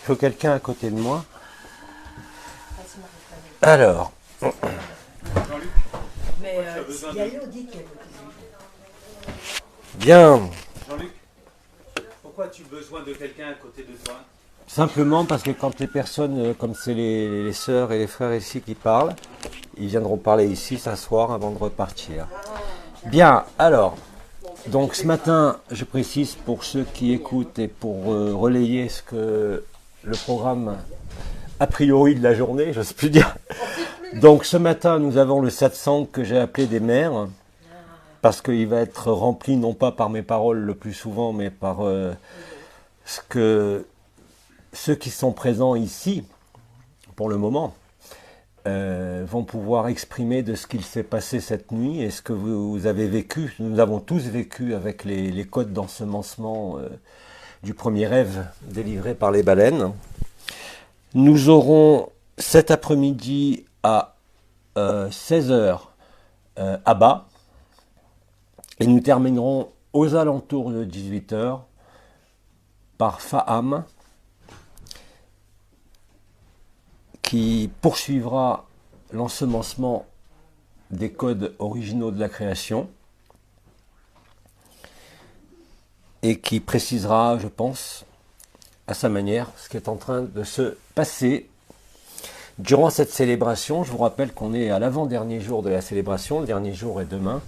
Il faut quelqu'un à côté de moi. Alors, Jean-Luc, Mais tu as besoin il y a de... Elodie qui est bien, Jean-Luc, pourquoi as-tu besoin de quelqu'un à côté de toi? simplement parce que quand les personnes, comme c'est les sœurs et les frères ici qui parlent, ils viendront parler ici, s'asseoir avant de repartir. Bien, alors, donc ce matin, je précise pour ceux qui écoutent et pour relayer ce que le programme a priori de la journée, j'ose plus dire. Donc ce matin, nous avons le satsang que j'ai appelé des mers, parce qu'il va être rempli non pas par mes paroles le plus souvent, mais par ce que ceux qui sont présents ici, pour le moment, vont pouvoir exprimer de ce qu'il s'est passé cette nuit et ce que vous avez vécu. Nous avons tous vécu avec les codes d'ensemencement du premier rêve délivré par les baleines. Nous aurons cet après-midi à 16 heures Abba et nous terminerons aux alentours de 18 heures par Faham qui poursuivra l'ensemencement des codes originaux de la création et qui précisera, je pense, à sa manière, ce qui est en train de se passer durant cette célébration. Je vous rappelle qu'on est à l'avant-dernier jour de la célébration, le dernier jour est demain,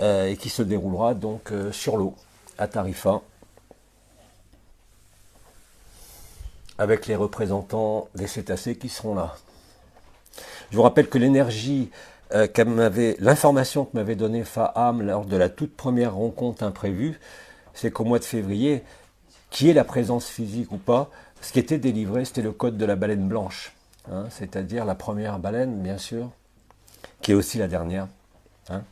et qui se déroulera donc sur l'eau, à Tarifa, avec les représentants des cétacés qui seront là. Je vous rappelle que l'énergie, l'information que m'avait donnée Faham lors de la toute première rencontre imprévue, c'est qu'au mois de février, qui est la présence physique ou pas, ce qui était délivré, c'était le code de la baleine blanche, hein, c'est-à-dire la première baleine, bien sûr, qui est aussi la dernière. Hein.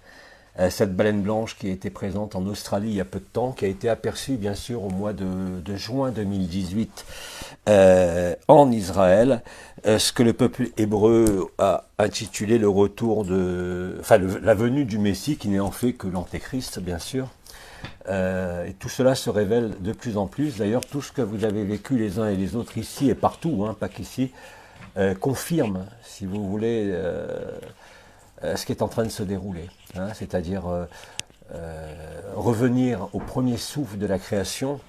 Cette baleine blanche qui était présente en Australie il y a peu de temps, qui a été aperçue bien sûr au mois de juin 2018 en Israël, ce que le peuple hébreu a intitulé le retour la venue du Messie, qui n'est en fait que l'Antéchrist bien sûr. Et tout cela se révèle de plus en plus. D'ailleurs, tout ce que vous avez vécu les uns et les autres ici et partout, hein, pas qu'ici, confirme, si vous voulez, ce qui est en train de se dérouler, hein, c'est-à-dire revenir au premier souffle de la création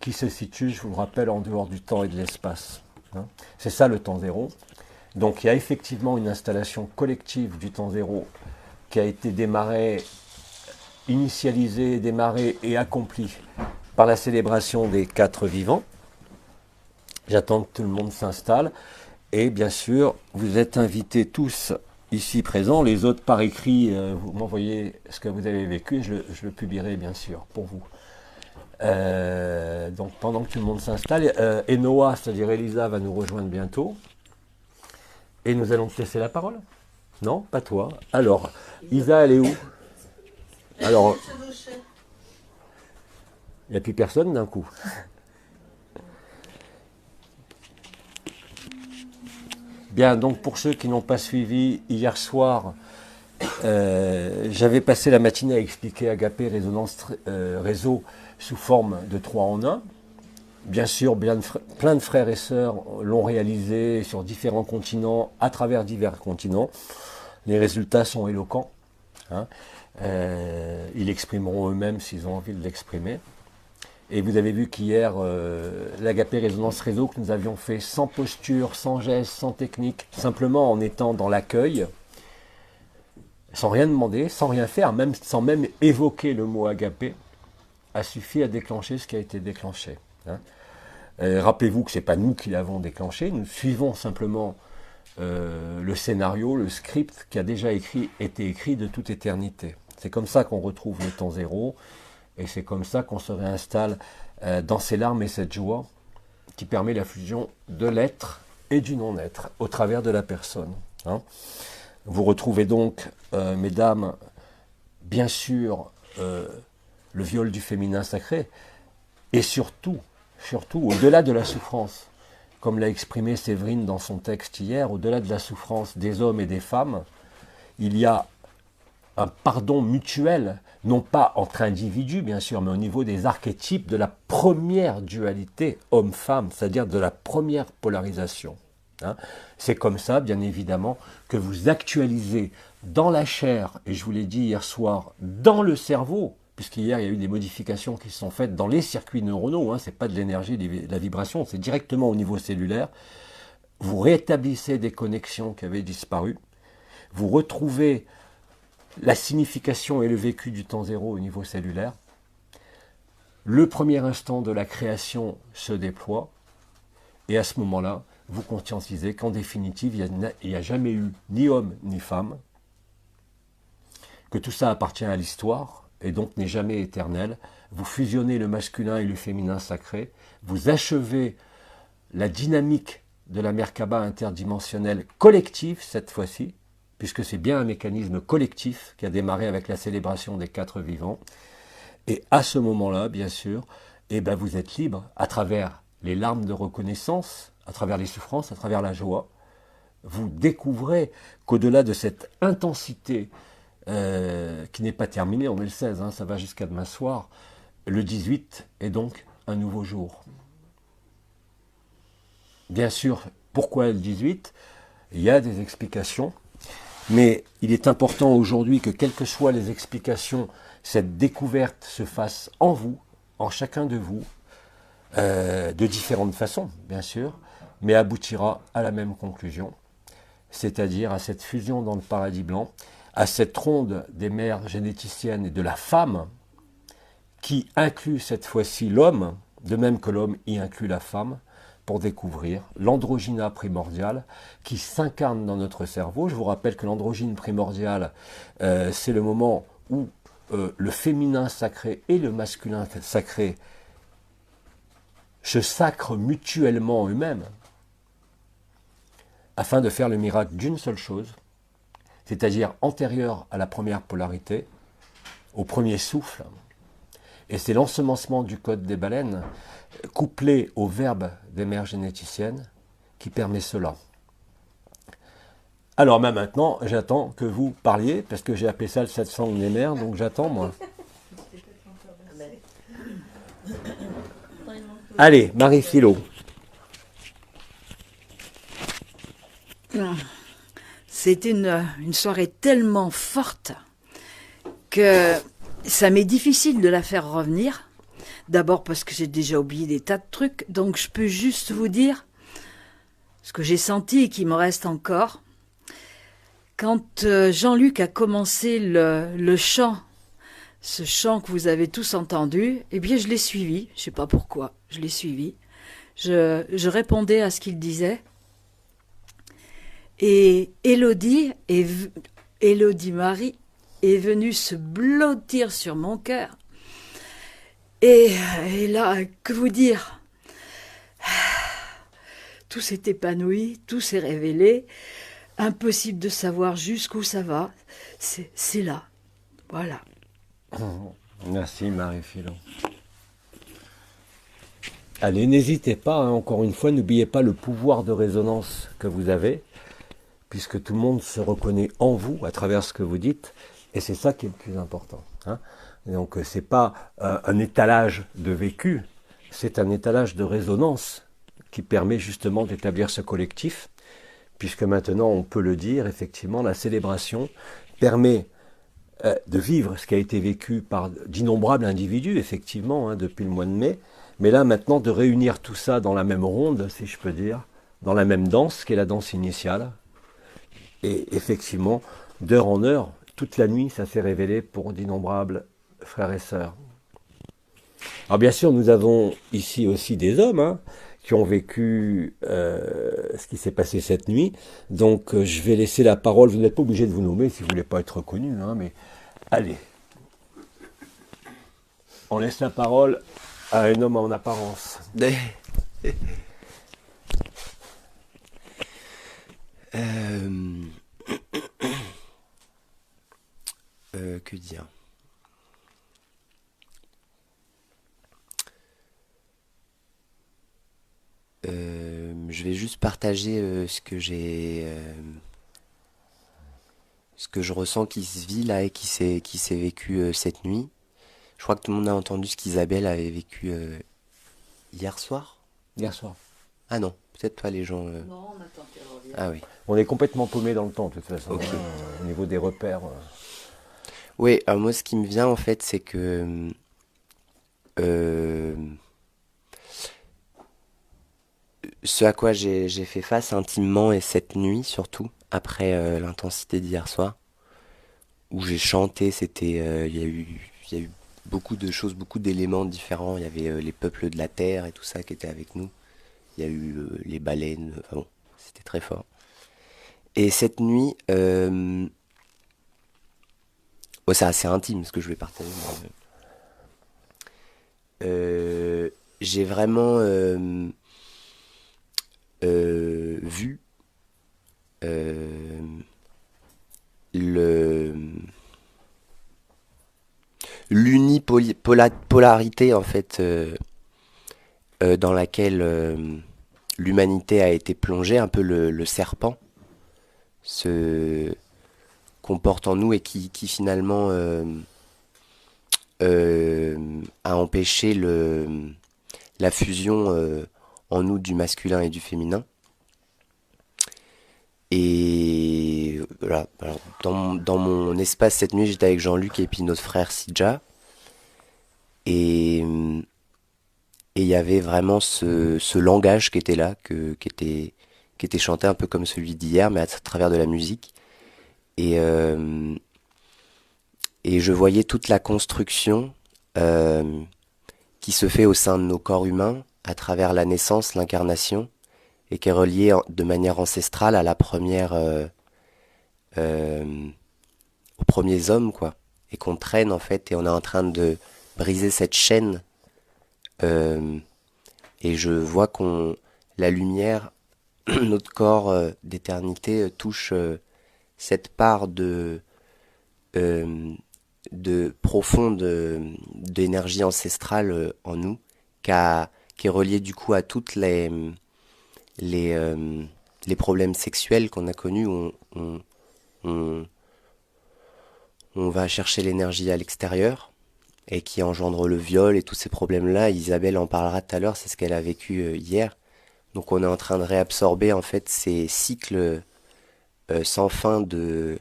qui se situe, je vous le rappelle, en dehors du temps et de l'espace. Hein. C'est ça le temps zéro. Donc il y a effectivement une installation collective du temps zéro qui a été initialisée, démarrée et accomplie par la célébration des 4 vivants. J'attends que tout le monde s'installe. Et bien sûr, vous êtes invités tous ici présents, les autres par écrit, vous m'envoyez ce que vous avez vécu, je le publierai bien sûr pour vous. Donc pendant que tout le monde s'installe, Enoa, c'est-à-dire Elisa, va nous rejoindre bientôt. Et nous allons te laisser la parole. Non, pas toi. Alors, Isa, elle est où? Alors, il n'y a plus personne d'un coup. Bien, donc pour ceux qui n'ont pas suivi, hier soir, j'avais passé la matinée à expliquer Agapé Résonance Réseau sous forme de 3 en 1. Bien sûr, plein de frères et sœurs l'ont réalisé sur différents continents, à travers divers continents. Les résultats sont éloquents. Hein. Ils l'exprimeront eux-mêmes s'ils ont envie de l'exprimer. Et vous avez vu qu'hier, l'Agapé Résonance Réseau que nous avions fait sans posture, sans geste, sans technique, simplement en étant dans l'accueil, sans rien demander, sans rien faire, sans même évoquer le mot Agapé, a suffi à déclencher ce qui a été déclenché. Hein. Rappelez-vous que ce n'est pas nous qui l'avons déclenché, nous suivons simplement le scénario, le script qui a déjà été écrit de toute éternité. C'est comme ça qu'on retrouve le temps zéro, et c'est comme ça qu'on se réinstalle dans ces larmes et cette joie qui permet la fusion de l'être et du non-être au travers de la personne. Hein. Vous retrouvez donc, mesdames, bien sûr, le viol du féminin sacré, et surtout, au-delà de la souffrance, comme l'a exprimé Séverine dans son texte hier, au-delà de la souffrance des hommes et des femmes, il y a un pardon mutuel, non pas entre individus bien sûr, mais au niveau des archétypes de la première dualité homme-femme, c'est-à-dire de la première polarisation. Hein. C'est comme ça, bien évidemment, que vous actualisez dans la chair, et je vous l'ai dit hier soir, dans le cerveau, puisqu'hier il y a eu des modifications qui se sont faites dans les circuits neuronaux, hein, ce n'est pas de l'énergie, de la vibration, c'est directement au niveau cellulaire. Vous rétablissez des connexions qui avaient disparu, vous retrouvez la signification et le vécu du temps zéro au niveau cellulaire. Le premier instant de la création se déploie, et à ce moment-là, vous conscientisez qu'en définitive, il n'y a jamais eu ni homme ni femme, que tout ça appartient à l'histoire, et donc n'est jamais éternel. Vous fusionnez le masculin et le féminin sacré, vous achevez la dynamique de la Merkaba interdimensionnelle collective cette fois-ci, puisque c'est bien un mécanisme collectif qui a démarré avec la célébration des 4 vivants. Et à ce moment-là, bien sûr, vous êtes libre à travers les larmes de reconnaissance, à travers les souffrances, à travers la joie. Vous découvrez qu'au-delà de cette intensité qui n'est pas terminée, on est le 16, ça va jusqu'à demain soir, le 18 est donc un nouveau jour. Bien sûr, pourquoi le 18 ? Il y a des explications. Mais il est important aujourd'hui que, quelles que soient les explications, cette découverte se fasse en vous, en chacun de vous, de différentes façons, bien sûr, mais aboutira à la même conclusion, c'est-à-dire à cette fusion dans le paradis blanc, à cette ronde des mères généticiennes et de la femme, qui inclut cette fois-ci l'homme, de même que l'homme y inclut la femme, pour découvrir l'androgyna primordial qui s'incarne dans notre cerveau. Je vous rappelle que l'androgyne primordial, c'est le moment où le féminin sacré et le masculin sacré se sacrent mutuellement eux-mêmes afin de faire le miracle d'une seule chose, c'est-à-dire antérieure à la première polarité, au premier souffle. Et c'est l'ensemencement du code des baleines, couplé au verbe des mères généticiennes, qui permet cela. Alors maintenant, j'attends que vous parliez, parce que j'ai appelé ça le satsang des mères, donc j'attends moi. Allez, Marie-Philo. C'était une soirée tellement forte que ça m'est difficile de la faire revenir. D'abord parce que j'ai déjà oublié des tas de trucs, donc je peux juste vous dire ce que j'ai senti et qui me reste encore. Quand Jean-Luc a commencé le chant, ce chant que vous avez tous entendu, eh bien je l'ai suivi, je ne sais pas pourquoi, je l'ai suivi. Je répondais à ce qu'il disait. Et Élodie Marie est venue se blottir sur mon cœur. Et là, que vous dire ? Tout s'est épanoui, tout s'est révélé. Impossible de savoir jusqu'où ça va. C'est là. Voilà. Merci Marie-Philo. Allez, n'hésitez pas, encore une fois, n'oubliez pas le pouvoir de résonance que vous avez, puisque tout le monde se reconnaît en vous à travers ce que vous dites, et c'est ça qui est le plus important. Donc ce n'est pas un étalage de vécu, c'est un étalage de résonance qui permet justement d'établir ce collectif, puisque maintenant on peut le dire, effectivement, la célébration permet de vivre ce qui a été vécu par d'innombrables individus, effectivement, depuis le mois de mai, mais là maintenant de réunir tout ça dans la même ronde, si je peux dire, dans la même danse, qui est la danse initiale, et effectivement, d'heure en heure, toute la nuit, ça s'est révélé pour d'innombrables frères et sœurs. Alors bien sûr, nous avons ici aussi des hommes qui ont vécu ce qui s'est passé cette nuit. Donc je vais laisser la parole, vous n'êtes pas obligé de vous nommer si vous ne voulez pas être reconnu, mais allez. On laisse la parole à un homme en apparence. Que dire ? Je vais juste partager ce que j'ai ce que je ressens qui se vit là et qui s'est vécu cette nuit. Je crois que tout le monde a entendu ce qu'Isabelle avait vécu hier soir. Hier soir. Ah non, peut-être pas les gens. Non, on attend qu'elle revienne. Ah oui. On est complètement paumé dans le temps, de toute façon. Ok. Au niveau des repères. Oui, alors moi ce qui me vient en fait, c'est que euh, ce à quoi j'ai fait face intimement et cette nuit surtout, après l'intensité d'hier soir, où j'ai chanté, il y a eu beaucoup de choses, beaucoup d'éléments différents. Il y avait les peuples de la terre et tout ça qui étaient avec nous. Il y a eu les baleines, enfin bon, c'était très fort. Et cette nuit, c'est assez intime ce que je vais partager. J'ai vraiment vu le l'unipolarité en fait dans laquelle l'humanité a été plongée, un peu le serpent se comporte en nous et qui finalement a empêché la fusion en nous du masculin et du féminin. Et voilà, alors, dans mon espace cette nuit, j'étais avec Jean-Luc et puis notre frère Sidja. Et il y avait vraiment ce langage qui était là, qui était chanté un peu comme celui d'hier, mais à travers de la musique. Et je voyais toute la construction qui se fait au sein de nos corps humains, à travers la naissance, l'incarnation, et qui est reliée de manière ancestrale à la première, aux premiers hommes, quoi. Et qu'on traîne, en fait, et on est en train de briser cette chaîne. Et je vois la lumière, notre corps d'éternité touche cette part de profonde d'énergie ancestrale en nous, qui est reliée du coup à toutes les problèmes sexuels qu'on a connus, où on va chercher l'énergie à l'extérieur et qui engendre le viol et tous ces problèmes-là. Isabelle en parlera tout à l'heure, c'est ce qu'elle a vécu hier. Donc on est en train de réabsorber en fait ces cycles sans fin de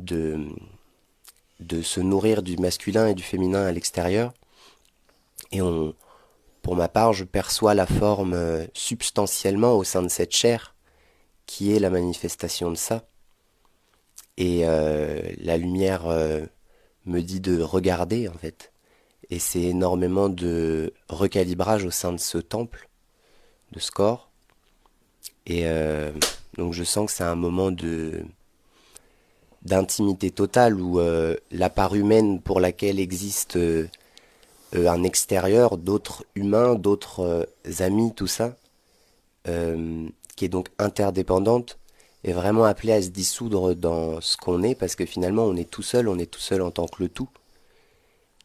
se nourrir du masculin et du féminin à l'extérieur. Et pour ma part, je perçois la forme substantiellement au sein de cette chair qui est la manifestation de ça. Et la lumière me dit de regarder en fait. Et c'est énormément de recalibrage au sein de ce temple, de ce corps. Et donc je sens que c'est un moment d'intimité totale où la part humaine pour laquelle existe un extérieur, d'autres humains, d'autres amis, tout ça, qui est donc interdépendante, est vraiment appelée à se dissoudre dans ce qu'on est, parce que finalement on est tout seul en tant que le tout.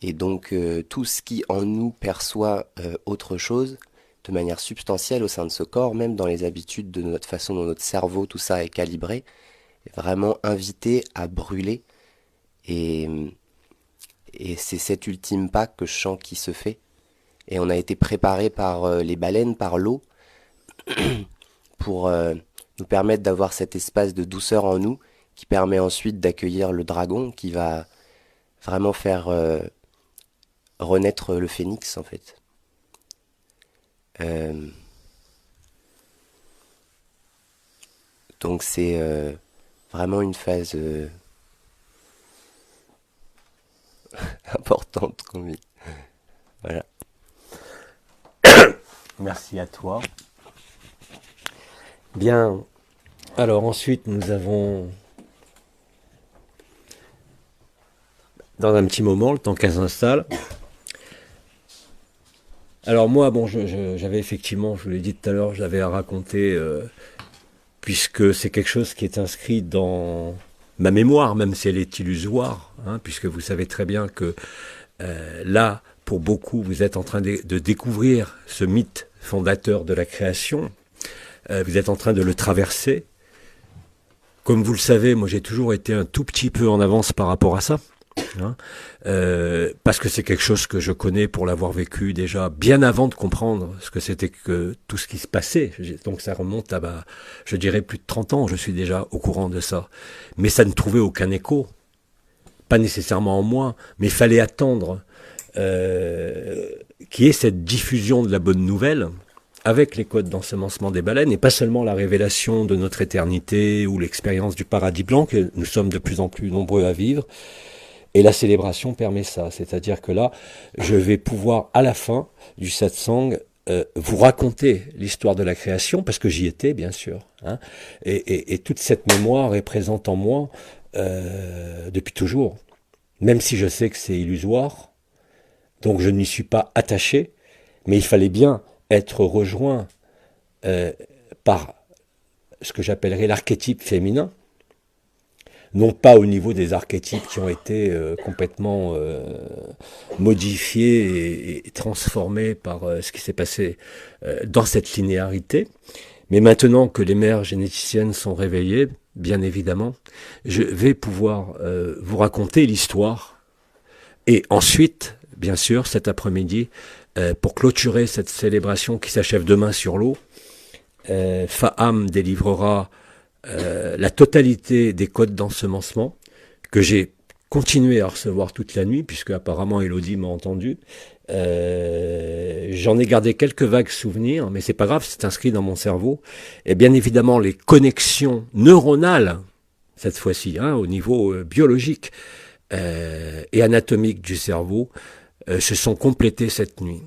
Et donc tout ce qui en nous perçoit autre chose, de manière substantielle au sein de ce corps, même dans les habitudes de notre façon dont notre cerveau, tout ça est calibré, est vraiment invité à brûler. Et c'est cet ultime pas que je sens qui se fait. Et on a été préparé par les baleines, par l'eau, pour nous permettre d'avoir cet espace de douceur en nous, qui permet ensuite d'accueillir le dragon, qui va vraiment faire renaître le phénix, en fait. Donc c'est vraiment une phase importante qu'on vit. Voilà. Merci à toi. Bien. Alors ensuite, nous avons, dans un petit moment, le temps qu'elle s'installe. Alors moi, bon, j'avais effectivement, je vous l'ai dit tout à l'heure, je l'avais à raconter, puisque c'est quelque chose qui est inscrit dans ma mémoire, même si elle est illusoire, hein, puisque vous savez très bien que là, pour beaucoup, vous êtes en train de découvrir ce mythe fondateur de la création. Vous êtes en train de le traverser Comme vous le savez, moi j'ai toujours été un tout petit peu en avance par rapport à ça. Hein, parce que c'est quelque chose que je connais pour l'avoir vécu déjà bien avant de comprendre ce que c'était que tout ce qui se passait. Donc ça remonte à, je dirais, plus de 30 ans, je suis déjà au courant de ça. Mais ça ne trouvait aucun écho. Pas nécessairement en moi, mais il fallait attendre qu'il y ait cette diffusion de la bonne nouvelle avec les codes d'ensemencement des baleines, et pas seulement la révélation de notre éternité ou l'expérience du paradis blanc que nous sommes de plus en plus nombreux à vivre. Et la célébration permet ça, c'est-à-dire que là, je vais pouvoir, à la fin du satsang, vous raconter l'histoire de la création, parce que j'y étais, bien sûr. Hein, et toute cette mémoire est présente en moi depuis toujours. Même si je sais que c'est illusoire, donc je n'y suis pas attaché, mais il fallait bien être rejoint par ce que j'appellerais l'archétype féminin, non pas au niveau des archétypes qui ont été complètement modifiés et transformés par ce qui s'est passé dans cette linéarité. Mais maintenant que les mères généticiennes sont réveillées, bien évidemment, je vais pouvoir vous raconter l'histoire. Et ensuite, bien sûr, cet après-midi, pour clôturer cette célébration qui s'achève demain sur l'eau, Faham délivrera la totalité des codes d'ensemencement que j'ai continué à recevoir toute la nuit, puisque apparemment Élodie m'a entendu. J'en ai gardé quelques vagues souvenirs, mais c'est pas grave, c'est inscrit dans mon cerveau. Et bien évidemment, les connexions neuronales, cette fois-ci, hein, au niveau biologique et anatomique du cerveau, se sont complétées cette nuit.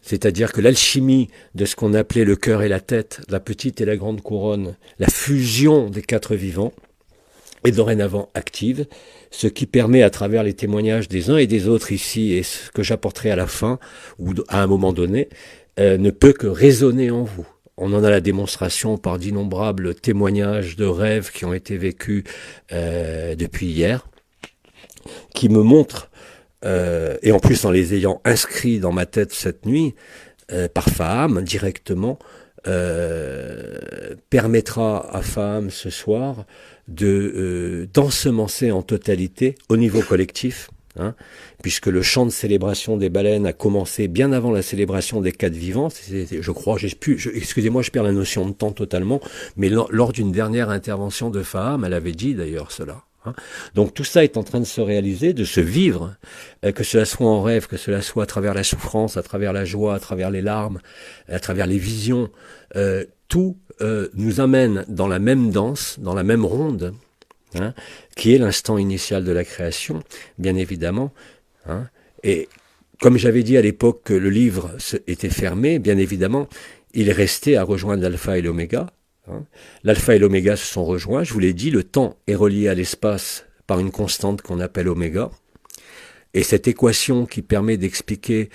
C'est-à-dire que l'alchimie de ce qu'on appelait le cœur et la tête, la petite et la grande couronne, la fusion des quatre vivants, est dorénavant active, ce qui permet à travers les témoignages des uns et des autres ici, et ce que j'apporterai à la fin, ou à un moment donné, ne peut que résonner en vous. On en a la démonstration par d'innombrables témoignages de rêves qui ont été vécus depuis hier, qui me montrent, et en plus en les ayant inscrits dans ma tête cette nuit, par Faham directement, permettra à Faham ce soir d'ensemencer en totalité au niveau collectif, hein, puisque le chant de célébration des baleines a commencé bien avant la célébration des quatre vivants. Je crois, excusez-moi, je perds la notion de temps totalement, mais lors d'une dernière intervention de Faham, elle avait dit d'ailleurs cela. Hein. Donc tout ça est en train de se réaliser, de se vivre, que cela soit en rêve, que cela soit à travers la souffrance, à travers la joie, à travers les larmes, à travers les visions. Tout nous amène dans la même danse, dans la même ronde, hein, qui est l'instant initial de la création, bien évidemment. Hein. Et comme j'avais dit à l'époque que le livre était fermé, bien évidemment, il est resté à rejoindre l'alpha et l'oméga. Hein. L'alpha et l'oméga se sont rejoints, je vous l'ai dit, le temps est relié à l'espace par une constante qu'on appelle oméga. Et cette équation qui permet d'expliquer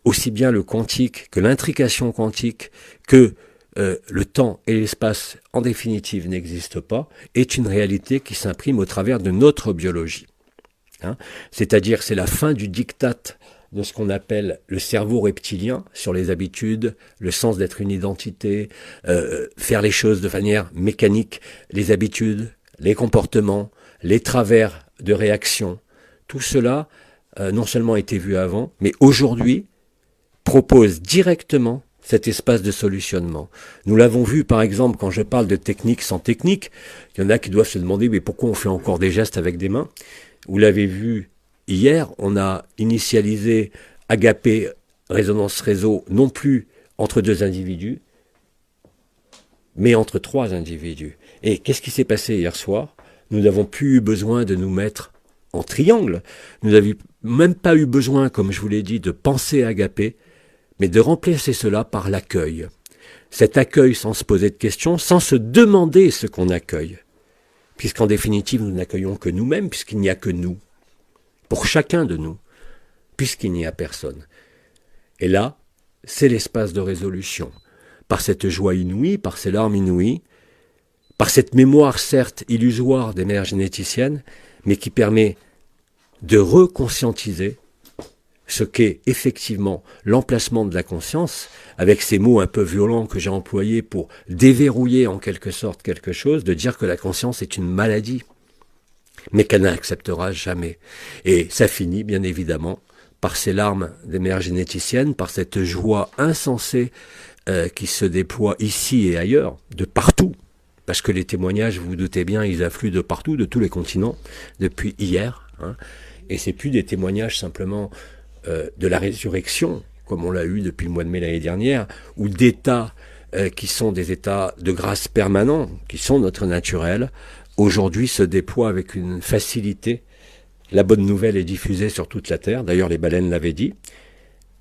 aussi bien le quantique que l'intrication quantique, que le temps et l'espace en définitive n'existent pas, est une réalité qui s'imprime au travers de notre biologie. Hein. C'est-à-dire c'est la fin du diktat de ce qu'on appelle le cerveau reptilien sur les habitudes, le sens d'être une identité, faire les choses de manière mécanique, les habitudes, les comportements, les travers de réaction. Tout cela, non seulement a été vu avant, mais aujourd'hui propose directement cet espace de solutionnement. Nous l'avons vu par exemple quand je parle de technique sans technique, il y en a qui doivent se demander mais pourquoi on fait encore des gestes avec des mains. Vous l'avez vu hier, on a initialisé Agapé Résonance Réseau non plus entre deux individus, mais entre trois individus. Et qu'est-ce qui s'est passé hier soir? Nous n'avons plus eu besoin de nous mettre en triangle. Nous n'avions même pas eu besoin, comme je vous l'ai dit, de penser Agapé, mais de remplacer cela par l'accueil. Cet accueil sans se poser de questions, sans se demander ce qu'on accueille. Puisqu'en définitive, nous n'accueillons que nous-mêmes, puisqu'il n'y a que nous. Pour chacun de nous, puisqu'il n'y a personne. Et là, c'est l'espace de résolution. Par cette joie inouïe, par ces larmes inouïes, par cette mémoire certes illusoire des mères généticiennes, mais qui permet de reconscientiser ce qu'est effectivement l'emplacement de la conscience, avec ces mots un peu violents que j'ai employés pour déverrouiller en quelque sorte quelque chose, de dire que la conscience est une maladie, mais qu'elle n'acceptera jamais. Et ça finit bien évidemment par ces larmes des mères généticiennes, par cette joie insensée qui se déploie ici et ailleurs, de partout, parce que les témoignages, vous vous doutez bien, ils affluent de partout, de tous les continents, depuis hier, hein. Et c'est plus des témoignages simplement de la résurrection, comme on l'a eu depuis le mois de mai l'année dernière, ou d'états qui sont des états de grâce permanents, qui sont notre naturel, aujourd'hui se déploient avec une facilité. La bonne nouvelle est diffusée sur toute la Terre, d'ailleurs les baleines l'avaient dit,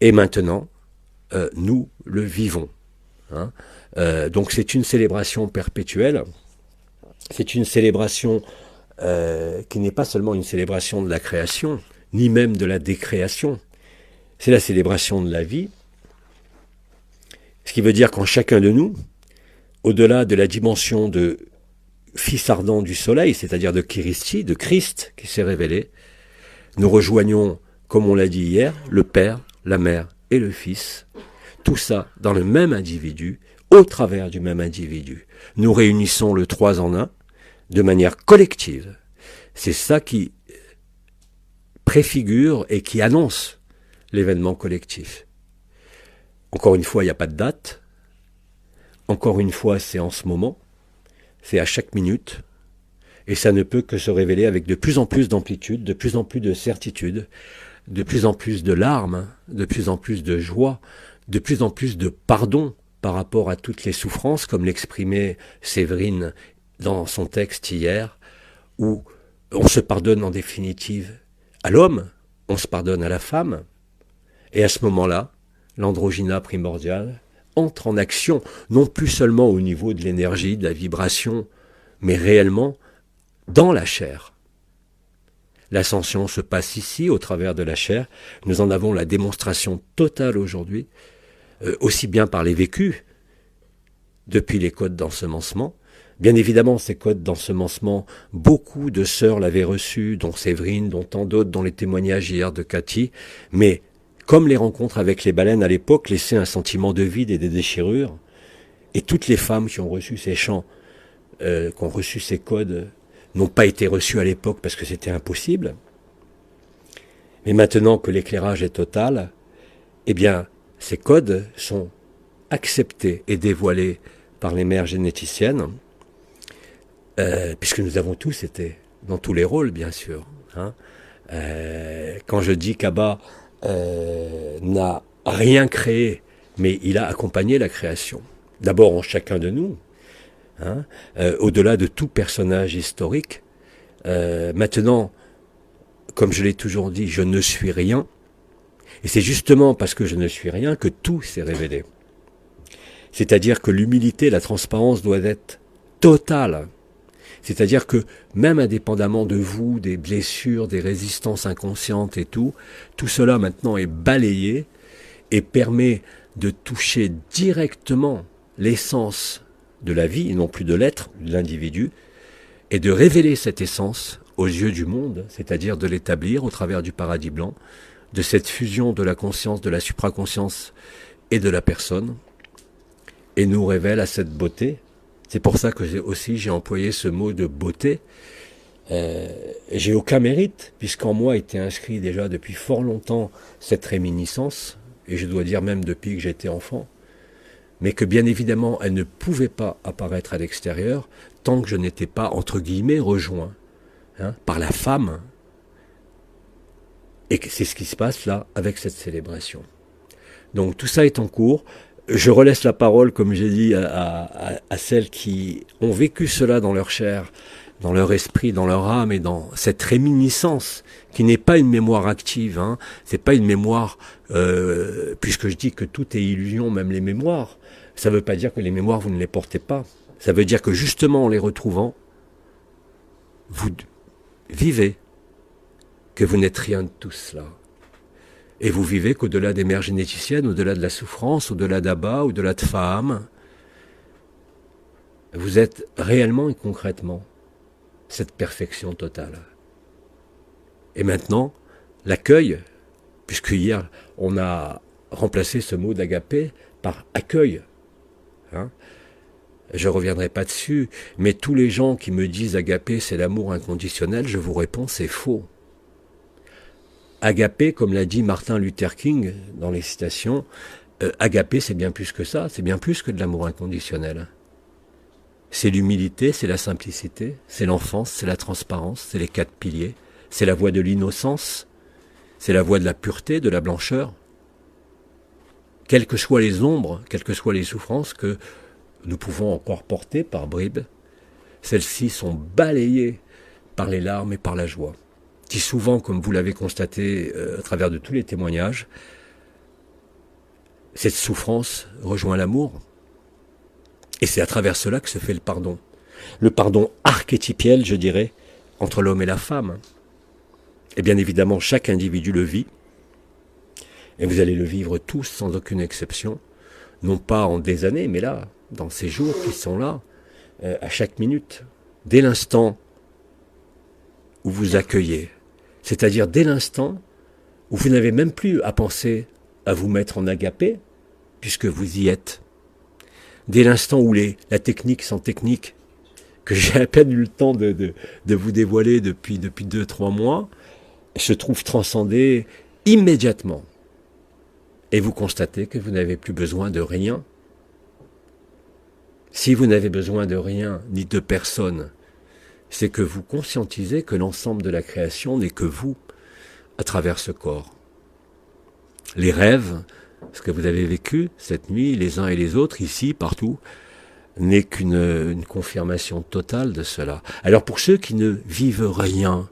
et maintenant, nous le vivons. Hein. Donc c'est une célébration perpétuelle, c'est une célébration qui n'est pas seulement une célébration de la création, ni même de la décréation. C'est la célébration de la vie, ce qui veut dire qu'en chacun de nous, au-delà de la dimension de fils ardent du soleil, c'est-à-dire de Christi, de Christ qui s'est révélé, nous rejoignons, comme on l'a dit hier, le Père, la Mère et le Fils, tout ça dans le même individu, au travers du même individu. Nous réunissons le 3 en 1 de manière collective. C'est ça qui préfigure et qui annonce l'événement collectif. Encore une fois, il n'y a pas de date. Encore une fois, c'est en ce moment. C'est à chaque minute. Et ça ne peut que se révéler avec de plus en plus d'amplitude, de plus en plus de certitude, de plus en plus de larmes, de plus en plus de joie, de plus en plus de pardon par rapport à toutes les souffrances, comme l'exprimait Séverine dans son texte hier, où on se pardonne en définitive à l'homme, on se pardonne à la femme, et à ce moment-là, l'androgyna primordial entre en action, non plus seulement au niveau de l'énergie, de la vibration, mais réellement dans la chair. L'ascension se passe ici, au travers de la chair. Nous en avons la démonstration totale aujourd'hui, aussi bien par les vécus, depuis les codes d'ensemencement. Bien évidemment, ces codes d'ensemencement, beaucoup de sœurs l'avaient reçu, dont Séverine, dont tant d'autres, dont les témoignages hier de Cathy, mais comme les rencontres avec les baleines à l'époque laissaient un sentiment de vide et de déchirure, et toutes les femmes qui ont reçu ces chants, qui ont reçu ces codes, n'ont pas été reçues à l'époque parce que c'était impossible. Mais maintenant que l'éclairage est total, eh bien, ces codes sont acceptés et dévoilés par les mères généticiennes, puisque nous avons tous été dans tous les rôles, bien sûr. Hein. Quand je dis qu'Abba n'a rien créé, mais il a accompagné la création. D'abord en chacun de nous, hein, au-delà de tout personnage historique. Maintenant, comme je l'ai toujours dit, je ne suis rien. Et c'est justement parce que je ne suis rien que tout s'est révélé. C'est-à-dire que l'humilité, la transparence doit être totale. C'est-à-dire que même indépendamment de vous, des blessures, des résistances inconscientes et tout cela maintenant est balayé et permet de toucher directement l'essence de la vie, et non plus de l'être, de l'individu, et de révéler cette essence aux yeux du monde, c'est-à-dire de l'établir au travers du paradis blanc, de cette fusion de la conscience, de la supraconscience et de la personne, et nous révèle à cette beauté. C'est pour ça que j'ai employé ce mot de beauté. J'ai aucun mérite, puisqu'en moi était inscrit déjà depuis fort longtemps cette réminiscence, et je dois dire même depuis que j'étais enfant, mais que bien évidemment elle ne pouvait pas apparaître à l'extérieur tant que je n'étais pas, entre guillemets, rejoint par la femme. Et c'est ce qui se passe là avec cette célébration. Donc tout ça est en cours. Je relaisse la parole, comme j'ai dit, à celles qui ont vécu cela dans leur chair, dans leur esprit, dans leur âme et dans cette réminiscence qui n'est pas une mémoire active. C'est pas une mémoire, puisque je dis que tout est illusion, même les mémoires. Ça ne veut pas dire que les mémoires, vous ne les portez pas. Ça veut dire que justement, en les retrouvant, vous vivez que vous n'êtes rien de tout cela. Et vous vivez qu'au-delà des mères généticiennes, au-delà de la souffrance, au-delà d'Abba, au-delà de Faham, vous êtes réellement et concrètement cette perfection totale. Et maintenant, l'accueil, puisque hier, on a remplacé ce mot d'agapé par accueil. Hein. Je ne reviendrai pas dessus, mais tous les gens qui me disent agapé, c'est l'amour inconditionnel, je vous réponds, c'est faux. Agapé, comme l'a dit Martin Luther King dans les citations, agapé, c'est bien plus que ça, c'est bien plus que de l'amour inconditionnel. C'est l'humilité, c'est la simplicité, c'est l'enfance, c'est la transparence, c'est les 4 piliers, c'est la voie de l'innocence, c'est la voie de la pureté, de la blancheur. Quelles que soient les ombres, quelles que soient les souffrances que nous pouvons encore porter par bribes, celles-ci sont balayées par les larmes et par la joie. Si souvent, comme vous l'avez constaté à travers de tous les témoignages, cette souffrance rejoint l'amour. Et c'est à travers cela que se fait le pardon. Le pardon archétypiel, je dirais, entre l'homme et la femme. Et bien évidemment, chaque individu le vit. Et vous allez le vivre tous sans aucune exception. Non pas en des années, mais là, dans ces jours qui sont là, à chaque minute, dès l'instant où vous accueillez. C'est-à-dire dès l'instant où vous n'avez même plus à penser à vous mettre en agapé, puisque vous y êtes. Dès l'instant où la technique sans technique, que j'ai à peine eu le temps de vous dévoiler depuis 2-3 mois, se trouve transcendée immédiatement. Et vous constatez que vous n'avez plus besoin de rien. Si vous n'avez besoin de rien, ni de personne, c'est que vous conscientisez que l'ensemble de la création n'est que vous, à travers ce corps. Les rêves, ce que vous avez vécu cette nuit, les uns et les autres, ici, partout, n'est qu'une confirmation totale de cela. Alors pour ceux qui ne vivent rien,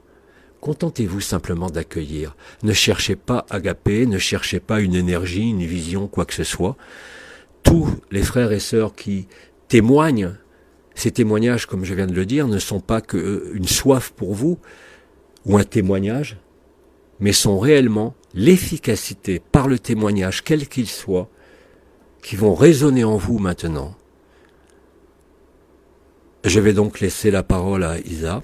contentez-vous simplement d'accueillir. Ne cherchez pas agapé, ne cherchez pas une énergie, une vision, quoi que ce soit. Tous les frères et sœurs qui témoignent, ces témoignages, comme je viens de le dire, ne sont pas qu'une soif pour vous, ou un témoignage, mais sont réellement l'efficacité par le témoignage, quel qu'il soit, qui vont résonner en vous maintenant. Je vais donc laisser la parole à Isa.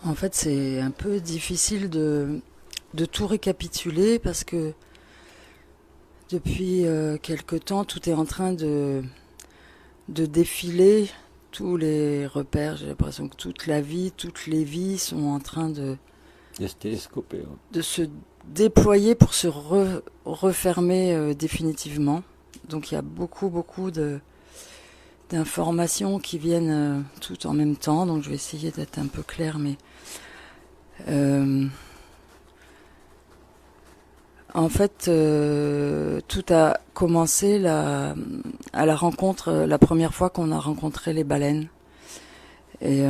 En fait, c'est un peu difficile de tout récapituler parce que depuis quelque temps, tout est en train de défiler, tous les repères. J'ai l'impression que toute la vie, toutes les vies sont en train de se déployer pour se refermer définitivement. Donc il y a beaucoup d'informations qui viennent tout en même temps, donc je vais essayer d'être un peu claire, mais en fait tout a commencé à la rencontre, la première fois qu'on a rencontré les baleines, et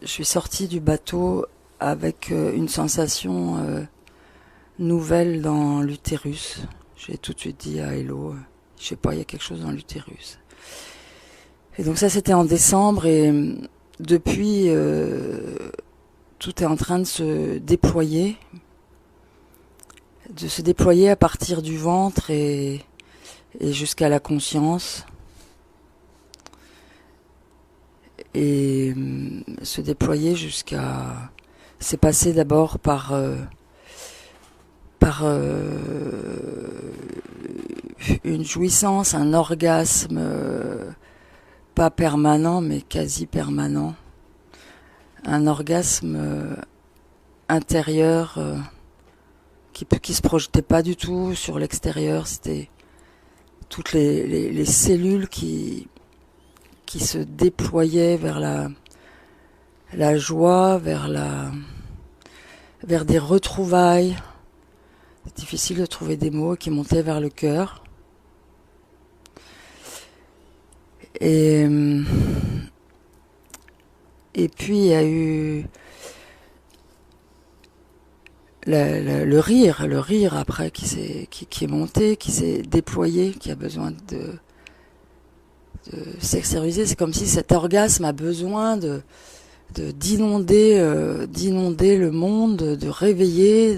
je suis sortie du bateau avec une sensation nouvelle dans l'utérus. J'ai tout de suite dit à Hello, je sais pas, il y a quelque chose dans l'utérus. Et donc ça, c'était en décembre, et depuis, tout est en train de se déployer à partir du ventre et jusqu'à la conscience, et se déployer jusqu'à... C'est passé d'abord par une jouissance, un orgasme pas permanent mais quasi permanent, un orgasme intérieur qui se projetait pas du tout sur l'extérieur. C'était toutes les cellules qui se déployaient vers la joie, vers des retrouvailles. C'est difficile de trouver des mots, qui montaient vers le cœur. Et puis il y a eu le rire après qui est monté, qui s'est déployé, qui a besoin de s'extérioriser. C'est comme si cet orgasme a besoin de d'inonder le monde, de réveiller,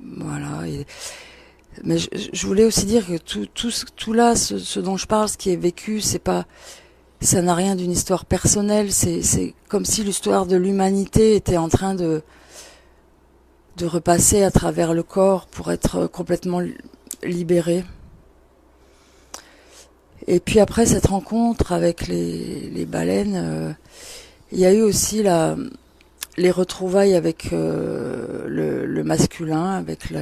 voilà. Mais je voulais aussi dire que tout là, ce dont je parle, ce qui est vécu, ça n'a rien d'une histoire personnelle. C'est comme si l'histoire de l'humanité était en train de repasser à travers le corps pour être complètement libérée. Et puis après cette rencontre avec les baleines, il y a eu aussi les retrouvailles avec le masculin, avec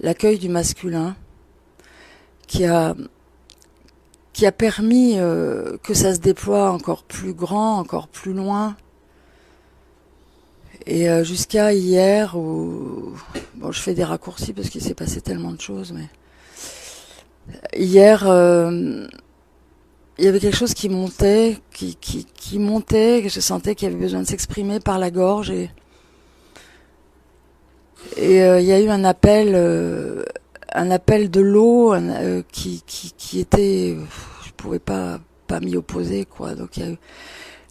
l'accueil du masculin, qui a permis que ça se déploie encore plus grand, encore plus loin. Et jusqu'à hier, où bon, je fais des raccourcis parce qu'il s'est passé tellement de choses, mais hier, il y avait quelque chose qui montait, qui montait, que je sentais qu'il y avait besoin de s'exprimer par la gorge, et il y a eu un appel de l'eau qui était, je pouvais pas m'y opposer, quoi. Donc il y a eu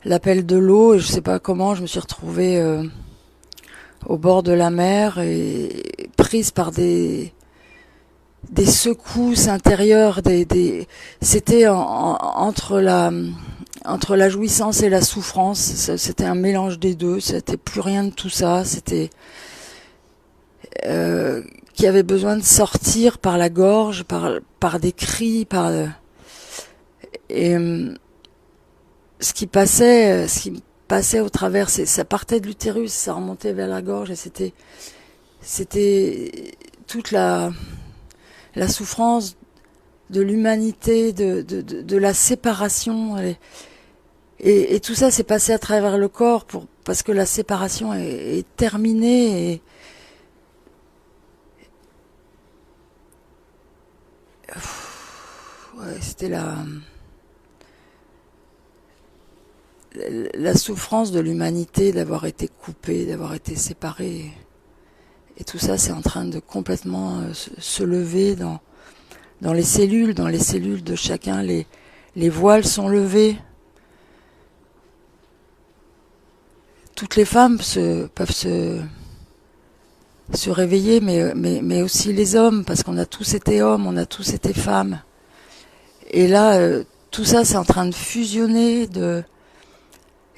l'appel de l'eau, et je sais pas comment, je me suis retrouvée au bord de la mer et prise par des secousses intérieures, c'était entre la jouissance et la souffrance. C'était un mélange des deux. C'était plus rien de tout ça. C'était qui avait besoin de sortir par la gorge, par des cris, et ce qui passait au travers, ça partait de l'utérus, ça remontait vers la gorge, et c'était toute la souffrance de l'humanité, de la séparation, et tout ça s'est passé à travers le corps parce que la séparation est terminée, et ouais, c'était la souffrance de l'humanité d'avoir été coupée, d'avoir été séparée. Et tout ça, c'est en train de complètement se lever dans les cellules de chacun. Les voiles sont levés. Toutes les femmes peuvent se réveiller, mais aussi les hommes, parce qu'on a tous été hommes, on a tous été femmes. Et là, tout ça, c'est en train de fusionner.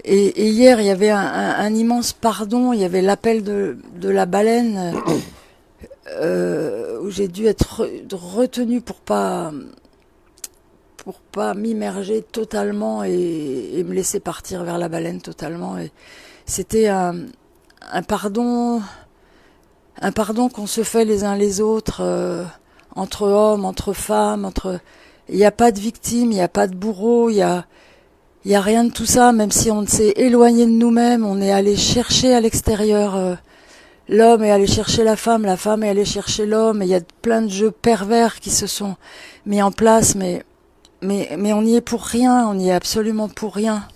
Et hier, il y avait un immense pardon. Il y avait l'appel de la baleine, où j'ai dû être retenue pour pas m'immerger totalement et me laisser partir vers la baleine totalement. Et c'était un pardon qu'on se fait les uns les autres, entre hommes, entre femmes, il n'y a pas de victime, il n'y a pas de bourreau, il y a rien de tout ça. Même si on s'est éloigné de nous-mêmes, on est allé chercher à l'extérieur. L'homme est allé chercher la femme est allée chercher l'homme. Et il y a plein de jeux pervers qui se sont mis en place, mais on y est pour rien, on y est absolument pour rien.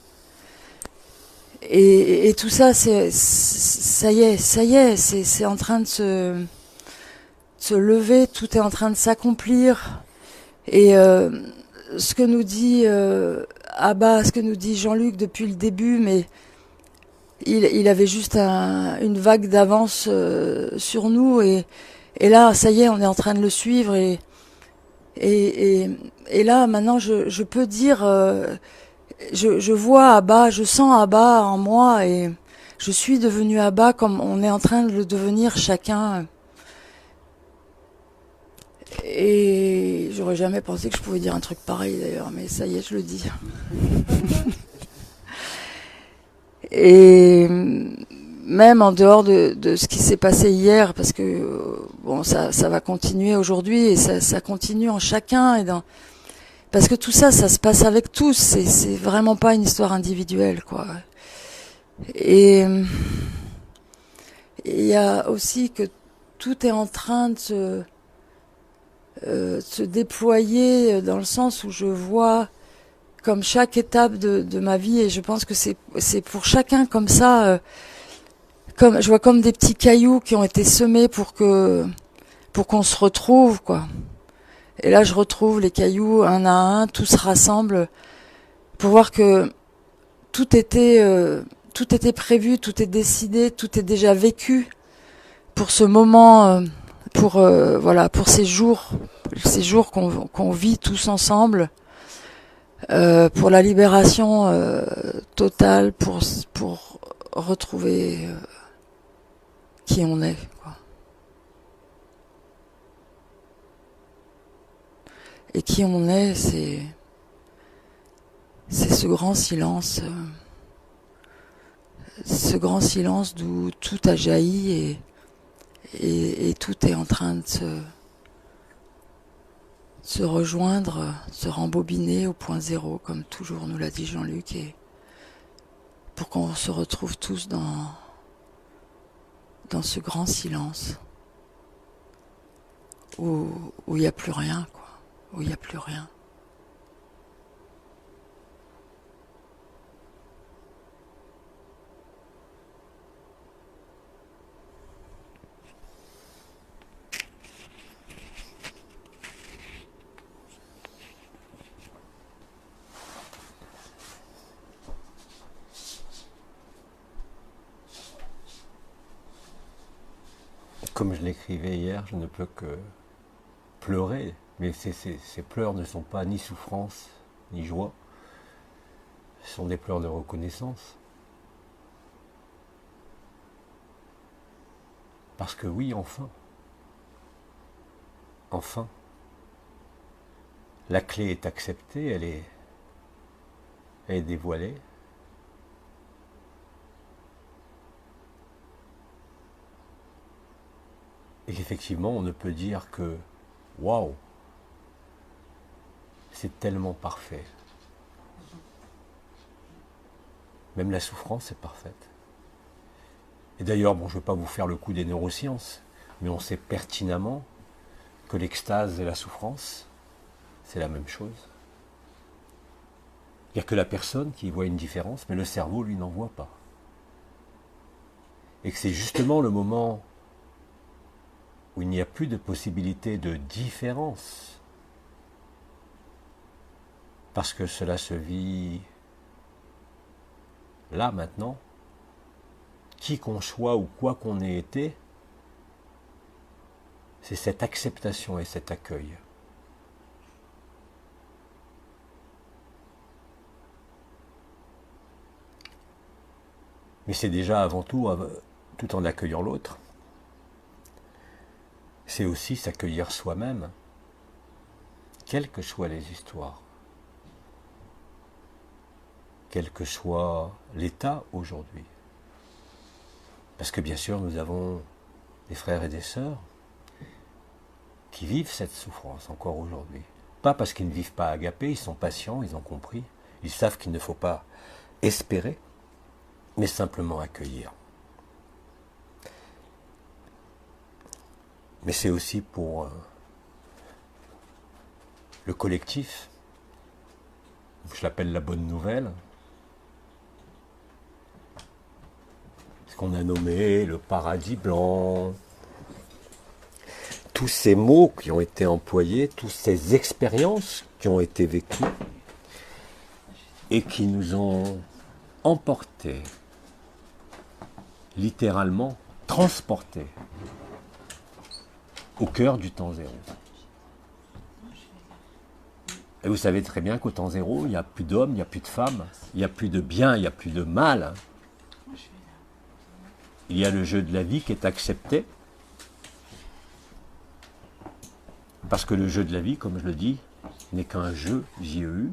Et tout ça, ça y est, c'est en train de se lever, tout est en train de s'accomplir. Et ce que nous dit Abba, ce que nous dit Jean-Luc depuis le début, mais il avait juste une vague d'avance sur nous, et là, ça y est, on est en train de le suivre, et là, maintenant, je peux dire, je vois Abba, je sens Abba en moi, et je suis devenue Abba comme on est en train de le devenir chacun. Et j'aurais jamais pensé que je pouvais dire un truc pareil d'ailleurs, mais ça y est, je le dis. Et même en dehors de ce qui s'est passé hier, parce que bon, ça va continuer aujourd'hui, et ça continue en chacun, parce que tout ça se passe avec tous. C'est vraiment pas une histoire individuelle, quoi. Et il y a aussi que tout est en train de se déployer, dans le sens où je vois comme chaque étape de ma vie, et je pense que c'est pour chacun comme ça, je vois comme des petits cailloux qui ont été semés pour qu'on se retrouve, quoi. Et là, je retrouve les cailloux un à un, tous se rassemblent pour voir que tout était prévu, tout est décidé, tout est déjà vécu pour ce moment, pour ces jours qu'on vit tous ensemble, pour la libération totale, pour retrouver qui on est, quoi. Et qui on est, c'est ce grand silence. Ce grand silence d'où tout a jailli et tout est en train de se rejoindre, se rembobiner au point zéro, comme toujours nous l'a dit Jean-Luc, et pour qu'on se retrouve tous dans ce grand silence où il n'y a plus rien, quoi, où il n'y a plus rien. Comme je l'écrivais hier, je ne peux que pleurer, mais ces pleurs ne sont pas ni souffrance, ni joie, ce sont des pleurs de reconnaissance. Parce que oui, enfin, la clé est acceptée, elle est dévoilée. Et qu'effectivement, on ne peut dire que waouh, c'est tellement parfait. Même la souffrance est parfaite. Et d'ailleurs, bon, je ne veux pas vous faire le coup des neurosciences, mais on sait pertinemment que l'extase et la souffrance, c'est la même chose. Il n'y a que la personne qui voit une différence, mais le cerveau, lui, n'en voit pas. Et que c'est justement le moment où il n'y a plus de possibilité de différence, parce que cela se vit là, maintenant, qui qu'on soit ou quoi qu'on ait été, c'est cette acceptation et cet accueil. Mais c'est déjà avant tout, tout en accueillant l'autre, c'est aussi s'accueillir soi-même, quelles que soient les histoires, quel que soit l'état aujourd'hui. Parce que bien sûr, nous avons des frères et des sœurs qui vivent cette souffrance encore aujourd'hui. Pas parce qu'ils ne vivent pas agapé, ils sont patients, ils ont compris, ils savent qu'il ne faut pas espérer, mais simplement accueillir. Mais c'est aussi pour le collectif, je l'appelle la bonne nouvelle, ce qu'on a nommé le paradis blanc, tous ces mots qui ont été employés, toutes ces expériences qui ont été vécues et qui nous ont emportés, littéralement transportés au cœur du temps zéro. Et vous savez très bien qu'au temps zéro, il n'y a plus d'hommes, il n'y a plus de femmes, il n'y a plus de bien, il n'y a plus de mal. Il y a le jeu de la vie qui est accepté. Parce que le jeu de la vie, comme je le dis, n'est qu'un jeu, J-E-U.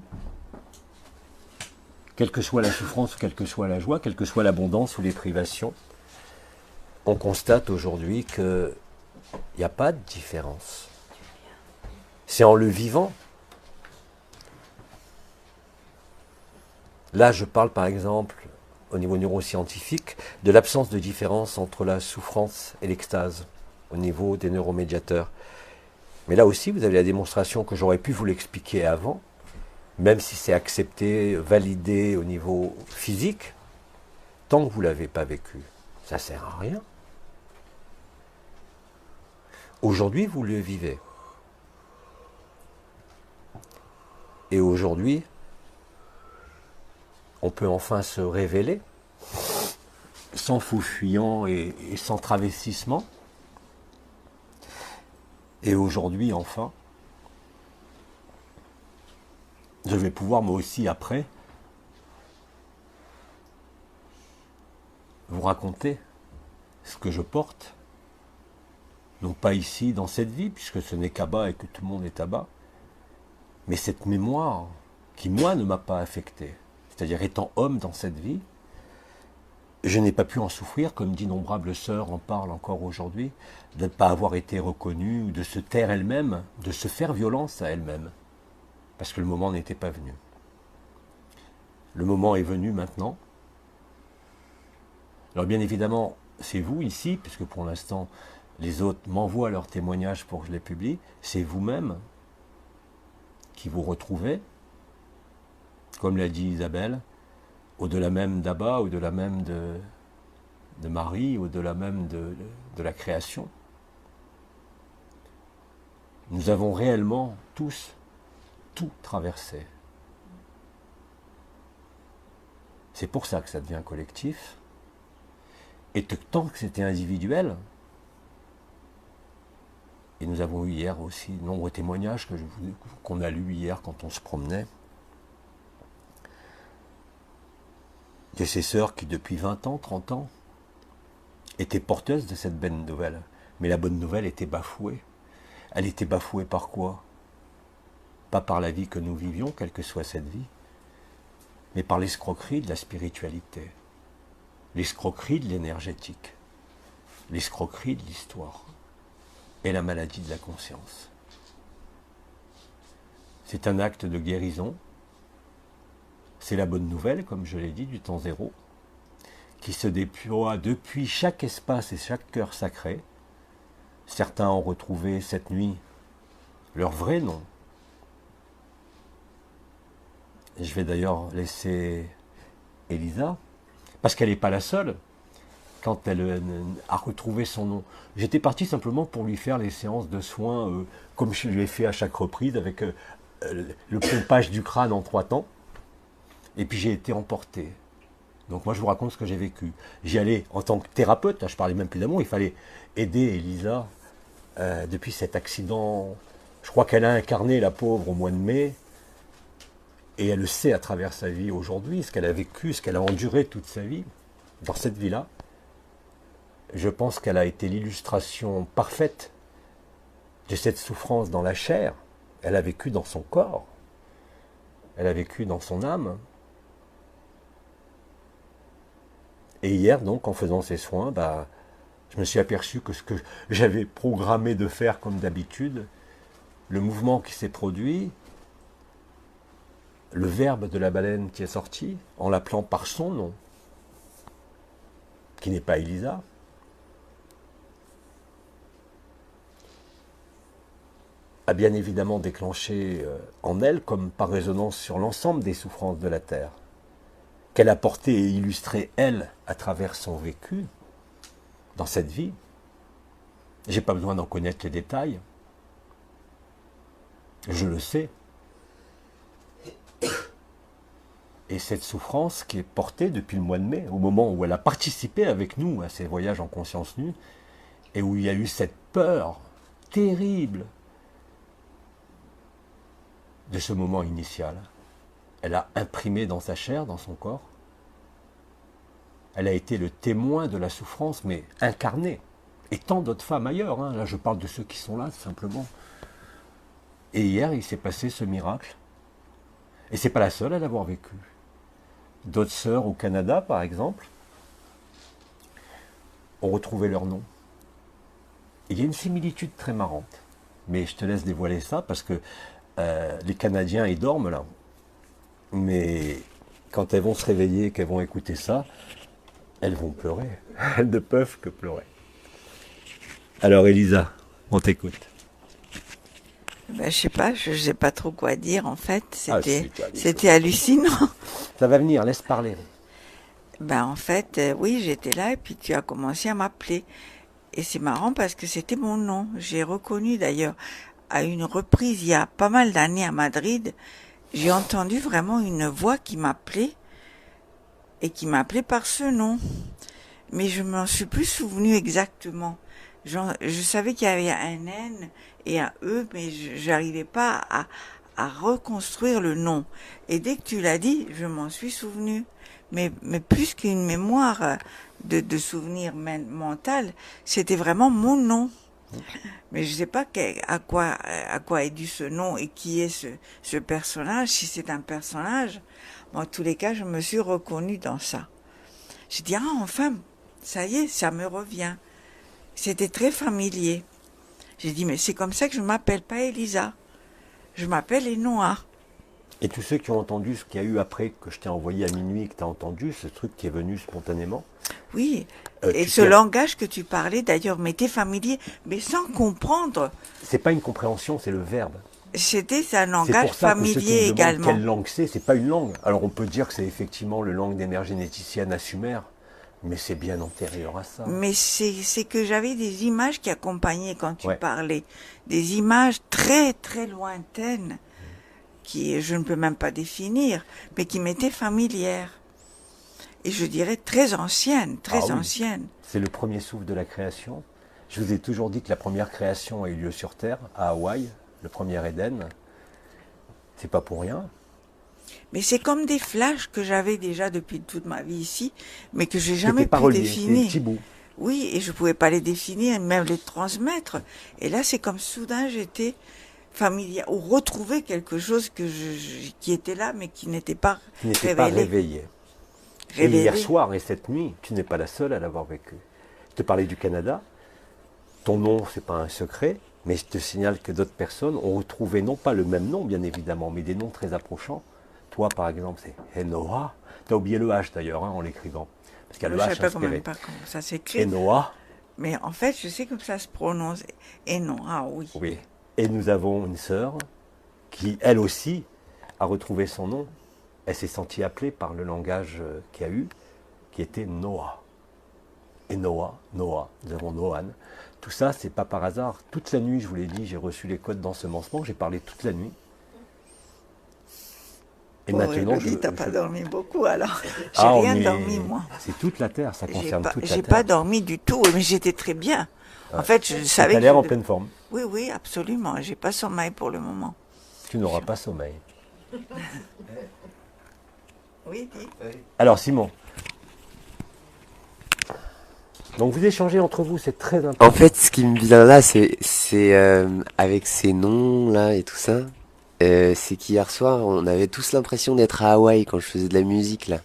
Quelle que soit la souffrance, quelle que soit la joie, quelle que soit l'abondance ou les privations, on constate aujourd'hui qu'il n'y a pas de différence. C'est en le vivant. Là, je parle par exemple, au niveau neuroscientifique, de l'absence de différence entre la souffrance et l'extase, au niveau des neuromédiateurs. Mais là aussi, vous avez la démonstration que j'aurais pu vous l'expliquer avant, même si c'est accepté, validé au niveau physique, tant que vous ne l'avez pas vécu, ça ne sert à rien. Aujourd'hui, vous le vivez. Et aujourd'hui, on peut enfin se révéler, sans faux fuyant et sans travestissement. Et aujourd'hui, enfin, je vais pouvoir moi aussi, après, vous raconter ce que je porte. Non pas ici, dans cette vie, puisque ce n'est qu'à bas et que tout le monde est à bas, mais cette mémoire qui, moi, ne m'a pas affecté. C'est-à-dire, étant homme dans cette vie, je n'ai pas pu en souffrir, comme d'innombrables sœurs en parlent encore aujourd'hui, de ne pas avoir été reconnue, ou de se taire elle-même, de se faire violence à elle-même, parce que le moment n'était pas venu. Le moment est venu maintenant. Alors bien évidemment, c'est vous ici, puisque pour l'instant, les autres m'envoient leurs témoignages pour que je les publie, c'est vous-même qui vous retrouvez, comme l'a dit Isabelle, au-delà même d'Abba, au-delà même de Marie, au-delà même de la création. Nous avons réellement tous tout traversé. C'est pour ça que ça devient collectif. Et tant que c'était individuel, et nous avons eu hier aussi de nombreux témoignages qu'on a lus hier quand on se promenait, de ces sœurs qui depuis 20 ans, 30 ans, étaient porteuses de cette bonne nouvelle. Mais la bonne nouvelle était bafouée. Elle était bafouée par quoi? Pas par la vie que nous vivions, quelle que soit cette vie, mais par l'escroquerie de la spiritualité, l'escroquerie de l'énergétique, l'escroquerie de l'histoire et la maladie de la conscience. C'est un acte de guérison. C'est la bonne nouvelle, comme je l'ai dit, du temps zéro, qui se déploie depuis chaque espace et chaque cœur sacré. Certains ont retrouvé cette nuit leur vrai nom. Et je vais d'ailleurs laisser Elisa, parce qu'elle n'est pas la seule, quand elle a retrouvé son nom. J'étais parti simplement pour lui faire les séances de soins, comme je l'ai fait à chaque reprise, avec le pompage du crâne en 3 temps. Et puis j'ai été emporté. Donc moi je vous raconte ce que j'ai vécu. J'y allais en tant que thérapeute, là, je parlais même plus d'amour, il fallait aider Elisa depuis cet accident. Je crois qu'elle a incarné la pauvre au mois de mai, et elle le sait à travers sa vie aujourd'hui, ce qu'elle a vécu, ce qu'elle a enduré toute sa vie, dans cette vie-là. Je pense qu'elle a été l'illustration parfaite de cette souffrance dans la chair. Elle a vécu dans son corps, elle a vécu dans son âme. Et hier, donc, en faisant ces soins, je me suis aperçu que ce que j'avais programmé de faire comme d'habitude, le mouvement qui s'est produit, le verbe de la baleine qui est sorti, en l'appelant par son nom, qui n'est pas Elisa, a bien évidemment déclenché en elle, comme par résonance sur l'ensemble des souffrances de la Terre, qu'elle a porté et illustré, elle, à travers son vécu, dans cette vie. J'ai pas besoin d'en connaître les détails. Je le sais. Et cette souffrance qui est portée depuis le mois de mai, au moment où elle a participé avec nous à ces voyages en conscience nue, et où il y a eu cette peur terrible de ce moment initial. Elle a imprimé dans sa chair, dans son corps. Elle a été le témoin de la souffrance, mais incarnée. Et tant d'autres femmes ailleurs. Hein. Là, je parle de ceux qui sont là, simplement. Et hier, il s'est passé ce miracle. Et c'est pas la seule à l'avoir vécu. D'autres sœurs au Canada, par exemple, ont retrouvé leur nom. Il y a une similitude très marrante. Mais je te laisse dévoiler ça, parce que les Canadiens, ils dorment là. Mais quand elles vont se réveiller, qu'elles vont écouter ça, elles vont pleurer. Elles ne peuvent que pleurer. Alors Elisa, on t'écoute. Je sais pas, je sais pas trop quoi dire en fait. Si, C'était hallucinant. Ça va venir, laisse parler. En fait, oui, j'étais là et puis tu as commencé à m'appeler. Et c'est marrant parce que c'était mon nom. J'ai reconnu d'ailleurs à une reprise il y a pas mal d'années à Madrid. J'ai entendu vraiment une voix qui m'appelait et qui m'appelait par ce nom. Mais je m'en suis plus souvenu exactement. Je savais qu'il y avait un N et un E, mais j'arrivais pas à reconstruire le nom. Et dès que tu l'as dit, je m'en suis souvenu. Mais plus qu'une mémoire de souvenir mental, c'était vraiment mon nom. Mais je sais pas à quoi est dû ce nom et qui est ce personnage, si c'est un personnage. En tous les cas, je me suis reconnue dans ça. J'ai dit, ah, enfin, ça y est, ça me revient. C'était très familier. J'ai dit, mais c'est comme ça que je m'appelle pas Elisa. Je m'appelle Enoa. Et tous ceux qui ont entendu ce qu'il y a eu après que je t'ai envoyé à minuit, que tu as entendu, ce truc qui est venu spontanément. Oui, et ce langage que tu parlais d'ailleurs m'était familier, mais sans comprendre. C'est pas une compréhension, c'est le verbe. C'était un C'est langage pour ça que ceux qui familier me demandent également. quelle langue c'est pas une langue. Alors on peut dire que c'est effectivement le langue des mères généticiennes à Sumer, mais c'est bien antérieur à ça. Mais c'est que j'avais des images qui accompagnaient quand tu Ouais. parlais. Des images très très lointaines, qui je ne peux même pas définir, mais qui m'étaient familières. Et je dirais très anciennes, très Ah oui. anciennes. C'est le premier souffle de la création. Je vous ai toujours dit que la première création a eu lieu sur Terre, à Hawaï, le premier Éden. C'est pas pour rien. Mais c'est comme des flashs que j'avais déjà depuis toute ma vie ici, mais que j'ai C'était jamais pas pu relié, c'est des définir. petits bouts. Oui, et je pouvais pas les définir, même les transmettre. Et là, c'est comme soudain j'étais familière, ou retrouver quelque chose qui était là, mais qui n'était pas Qui n'était pas révélé. réveillé. Et Révélé. hier soir et cette nuit, tu n'es pas la seule à l'avoir vécu. Je te parlais du Canada. Ton nom, c'est pas un secret, mais je te signale que d'autres personnes ont retrouvé non pas le même nom, bien évidemment, mais des noms très approchants. Toi, par exemple, c'est Enoa. Tu as oublié le H d'ailleurs en l'écrivant. Parce qu'il y a Je le ne savais H pas comment, inspiré. comment ça s'écrit. Enoa, Mais en fait, je sais comme ça se prononce. Et non, ah oui. oui. Et nous avons une sœur qui, elle aussi, a retrouvé son nom. Elle s'est sentie appelée par le langage qu'il y a eu, qui était Noah. Et Noah, nous avons Noan. Tout ça, c'est pas par hasard. Toute la nuit, je vous l'ai dit, j'ai reçu les codes d'ensemencement, j'ai parlé toute la nuit. Et maintenant, t'as pas dormi beaucoup alors. J'ai Ah, rien on est- dormi moi. C'est toute la Terre, ça concerne toute la J'ai Terre. pas dormi du tout, mais j'étais très bien. En fait, je Tu savais as que l'air je en devais- pleine forme. Oui, oui, absolument. J'ai pas sommeil pour le moment. Tu n'auras pas sommeil. Oui, dis. Alors, Simon. Donc, vous échangez entre vous, c'est très important. En fait, ce qui me vient là, c'est avec ces noms là et tout ça, c'est qu'hier soir, on avait tous l'impression d'être à Hawaï quand je faisais de la musique là.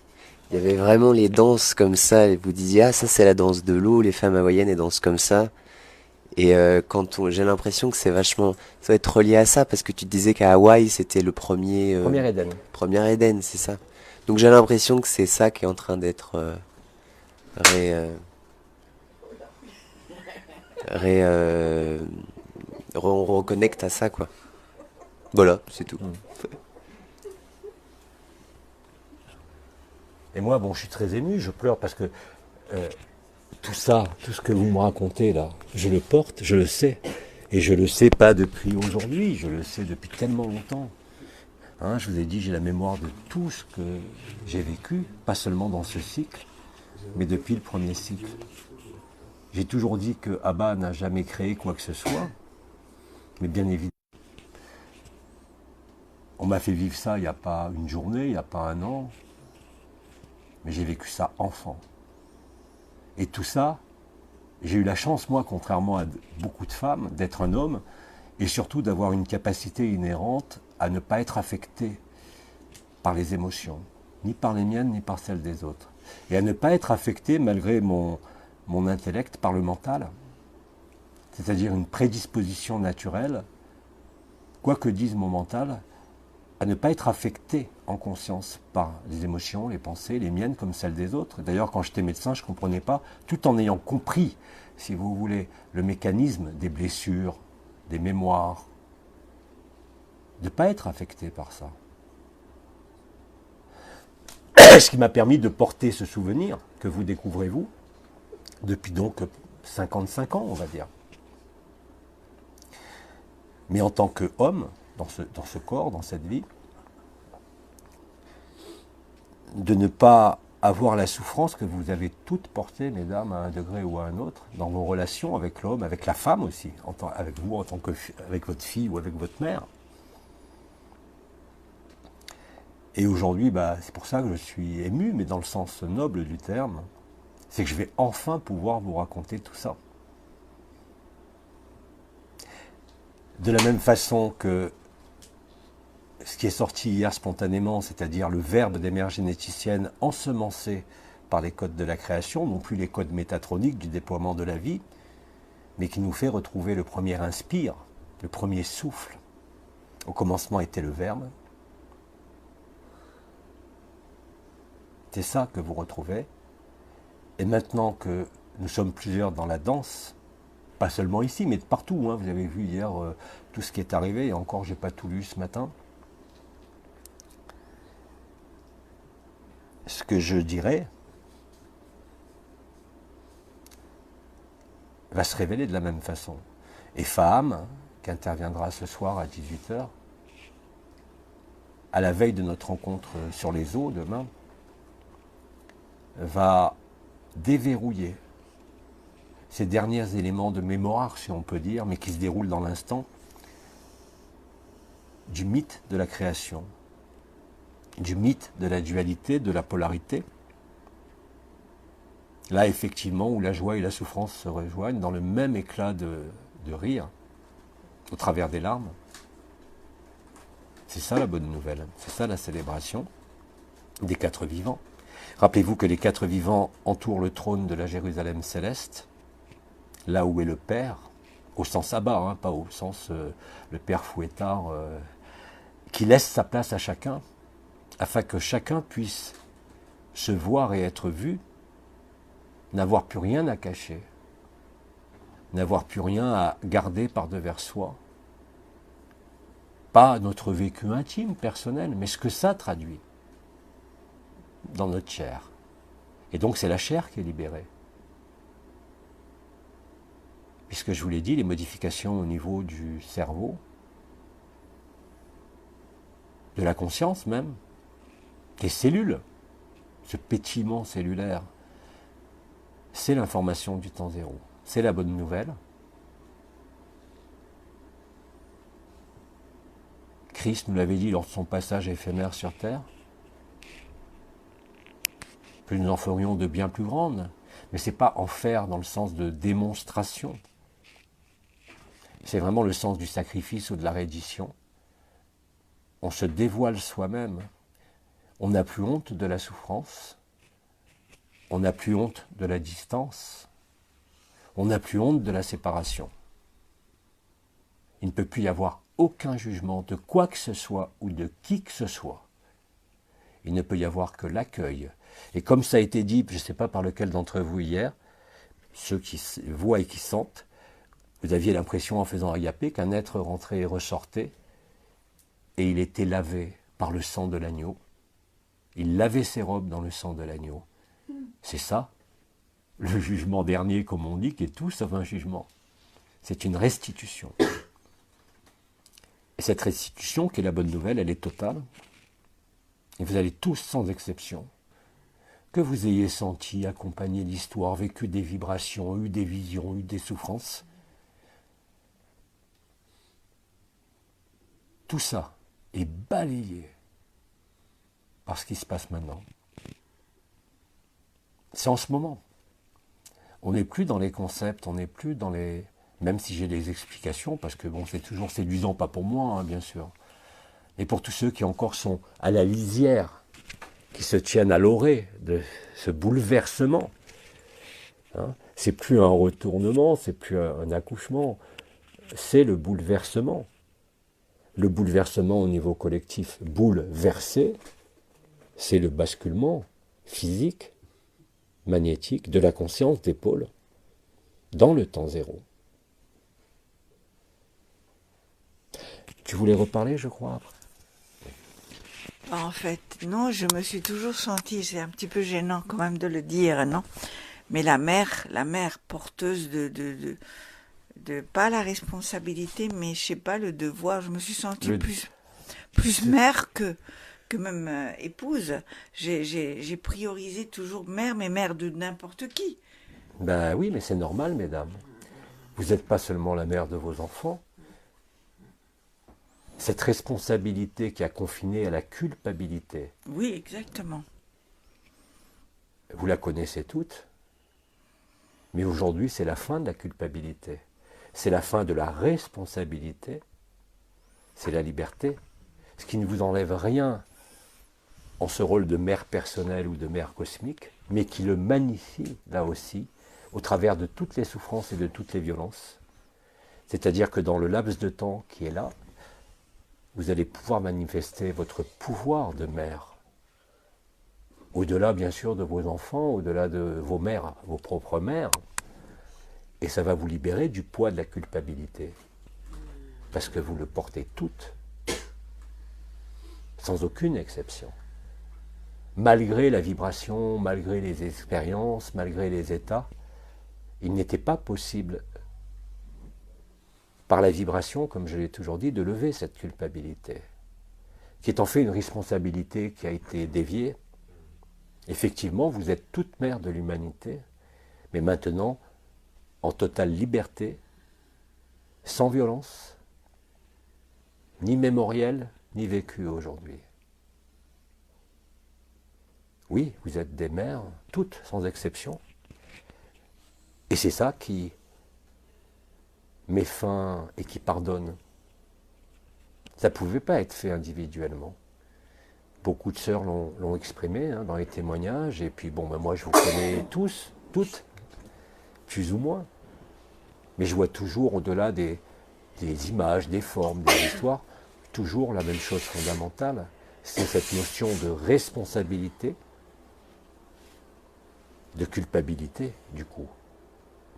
Il y avait vraiment les danses comme ça, et vous disiez ah ça c'est la danse de l'eau, les femmes hawaïennes elles dansent comme ça. Et j'ai l'impression que c'est vachement, ça va être relié à ça parce que tu disais qu'à Hawaï c'était le premier Éden. premier Éden, c'est ça. Donc j'ai l'impression que c'est ça qui est en train d'être on reconnecte à ça quoi. Voilà, c'est tout. Et moi, bon, je suis très ému, je pleure parce que tout ça, tout ce que vous me racontez là, je le porte, je le sais. Et je le sais pas depuis aujourd'hui, je le sais depuis tellement longtemps. Hein, je vous ai dit, j'ai la mémoire de tout ce que j'ai vécu, pas seulement dans ce cycle, mais depuis le premier cycle. J'ai toujours dit que Abba n'a jamais créé quoi que ce soit, mais bien évidemment, on m'a fait vivre ça il n'y a pas une journée, il n'y a pas un an, mais j'ai vécu ça enfant. Et tout ça, j'ai eu la chance, moi, contrairement à beaucoup de femmes, d'être un homme, et surtout d'avoir une capacité inhérente à ne pas être affecté par les émotions, ni par les miennes, ni par celles des autres. Et à ne pas être affecté, malgré mon intellect, par le mental, c'est-à-dire une prédisposition naturelle, quoi que dise mon mental, à ne pas être affecté en conscience par les émotions, les pensées, les miennes comme celles des autres. D'ailleurs, quand j'étais médecin, je ne comprenais pas, tout en ayant compris, si vous voulez, le mécanisme des blessures, des mémoires, de ne pas être affecté par ça. Ce qui m'a permis de porter ce souvenir que vous découvrez vous, depuis donc 55 ans, on va dire. Mais en tant qu'homme, dans ce corps, dans cette vie, de ne pas avoir la souffrance que vous avez toutes portée, mesdames, à un degré ou à un autre, dans vos relations avec l'homme, avec la femme aussi, avec vous en tant que avec votre fille ou avec votre mère. Et aujourd'hui, c'est pour ça que je suis ému, mais dans le sens noble du terme, c'est que je vais enfin pouvoir vous raconter tout ça. De la même façon que ce qui est sorti hier spontanément, c'est-à-dire le verbe des mères généticiennes ensemencé par les codes de la création, non plus les codes métatroniques du déploiement de la vie, mais qui nous fait retrouver le premier inspire, le premier souffle. Au commencement était le verbe. C'est ça que vous retrouvez. Et maintenant que nous sommes plusieurs dans la danse, pas seulement ici, mais de partout, hein, vous avez vu hier tout ce qui est arrivé, et encore, je n'ai pas tout lu ce matin. Ce que je dirais va se révéler de la même façon. Et Faham, qui interviendra ce soir à 18h, à la veille de notre rencontre sur les eaux demain, va déverrouiller ces derniers éléments de mémoire, si on peut dire, mais qui se déroulent dans l'instant, du mythe de la création, du mythe de la dualité, de la polarité. Là, effectivement, où la joie et la souffrance se rejoignent dans le même éclat de rire, au travers des larmes. C'est ça la bonne nouvelle, c'est ça la célébration des quatre vivants. Rappelez-vous que les quatre vivants entourent le trône de la Jérusalem céleste, là où est le Père, au sens Abba, hein, pas au sens le Père fouettard, qui laisse sa place à chacun, afin que chacun puisse se voir et être vu, n'avoir plus rien à cacher, n'avoir plus rien à garder par-devers soi. Pas notre vécu intime, personnel, mais ce que ça traduit dans notre chair. Et donc c'est la chair qui est libérée. Puisque je vous l'ai dit, les modifications au niveau du cerveau, de la conscience même, des cellules, ce pétillement cellulaire, c'est l'information du temps zéro. C'est la bonne nouvelle. Christ nous l'avait dit lors de son passage éphémère sur Terre. Que nous en ferions de bien plus grandes, mais ce n'est pas en faire dans le sens de démonstration. C'est vraiment le sens du sacrifice ou de la reddition. On se dévoile soi-même. On n'a plus honte de la souffrance. On n'a plus honte de la distance. On n'a plus honte de la séparation. Il ne peut plus y avoir aucun jugement de quoi que ce soit ou de qui que ce soit. Il ne peut y avoir que l'accueil. Et comme ça a été dit, je ne sais pas par lequel d'entre vous hier, ceux qui voient et qui sentent, vous aviez l'impression en faisant agapé qu'un être rentrait et ressortait, et il était lavé par le sang de l'agneau. Il lavait ses robes dans le sang de l'agneau. C'est ça, le jugement dernier, comme on dit, qui est tout sauf un jugement. C'est une restitution. Et cette restitution, qui est la bonne nouvelle, elle est totale. Et vous allez tous, sans exception, que vous ayez senti, accompagné l'histoire, vécu des vibrations, eu des visions, eu des souffrances, tout ça est balayé par ce qui se passe maintenant. C'est en ce moment. On n'est plus dans les concepts, on n'est plus dans les... Même si j'ai des explications, parce que bon, c'est toujours séduisant, pas pour moi, hein, bien sûr, mais pour tous ceux qui encore sont à la lisière, qui se tiennent à l'orée de ce bouleversement. Hein, c'est plus un retournement, c'est plus un accouchement, c'est le bouleversement. Le bouleversement au niveau collectif, bouleversé, c'est le basculement physique, magnétique, de la conscience des pôles, dans le temps zéro. Tu voulais reparler, je crois, après ? En fait, non, je me suis toujours sentie, c'est un petit peu gênant quand même de le dire, non? Mais la mère porteuse de pas la responsabilité, mais je sais pas, le devoir, je me suis sentie plus mère que même épouse, j'ai priorisé toujours mère, mais mère de n'importe qui. Ben oui, mais c'est normal, mesdames. Vous n'êtes pas seulement la mère de vos enfants. Cette responsabilité qui a confiné à la culpabilité, Oui, exactement. vous la connaissez toutes, mais aujourd'hui c'est la fin de la culpabilité. C'est la fin de la responsabilité, c'est la liberté. Ce qui ne vous enlève rien en ce rôle de mère personnelle ou de mère cosmique, mais qui le magnifie là aussi, au travers de toutes les souffrances et de toutes les violences. C'est-à-dire que dans le laps de temps qui est là, vous allez pouvoir manifester votre pouvoir de mère. Au-delà, bien sûr, de vos enfants, au-delà de vos mères, vos propres mères. Et ça va vous libérer du poids de la culpabilité. Parce que vous le portez toutes, sans aucune exception. Malgré la vibration, malgré les expériences, malgré les états, il n'était pas possible, par la vibration, comme je l'ai toujours dit, de lever cette culpabilité, qui est en fait une responsabilité qui a été déviée. Effectivement, vous êtes toute mère de l'humanité, mais maintenant, en totale liberté, sans violence, ni mémorielle, ni vécue aujourd'hui. Oui, vous êtes des mères, toutes, sans exception. Et c'est ça qui met fin et qui pardonne. Ça ne pouvait pas être fait individuellement. Beaucoup de sœurs l'ont exprimé dans les témoignages, et puis bon, ben moi je vous connais tous, toutes, plus ou moins. Mais je vois toujours au-delà des images, des formes, des histoires, toujours la même chose fondamentale, c'est cette notion de responsabilité, de culpabilité, du coup.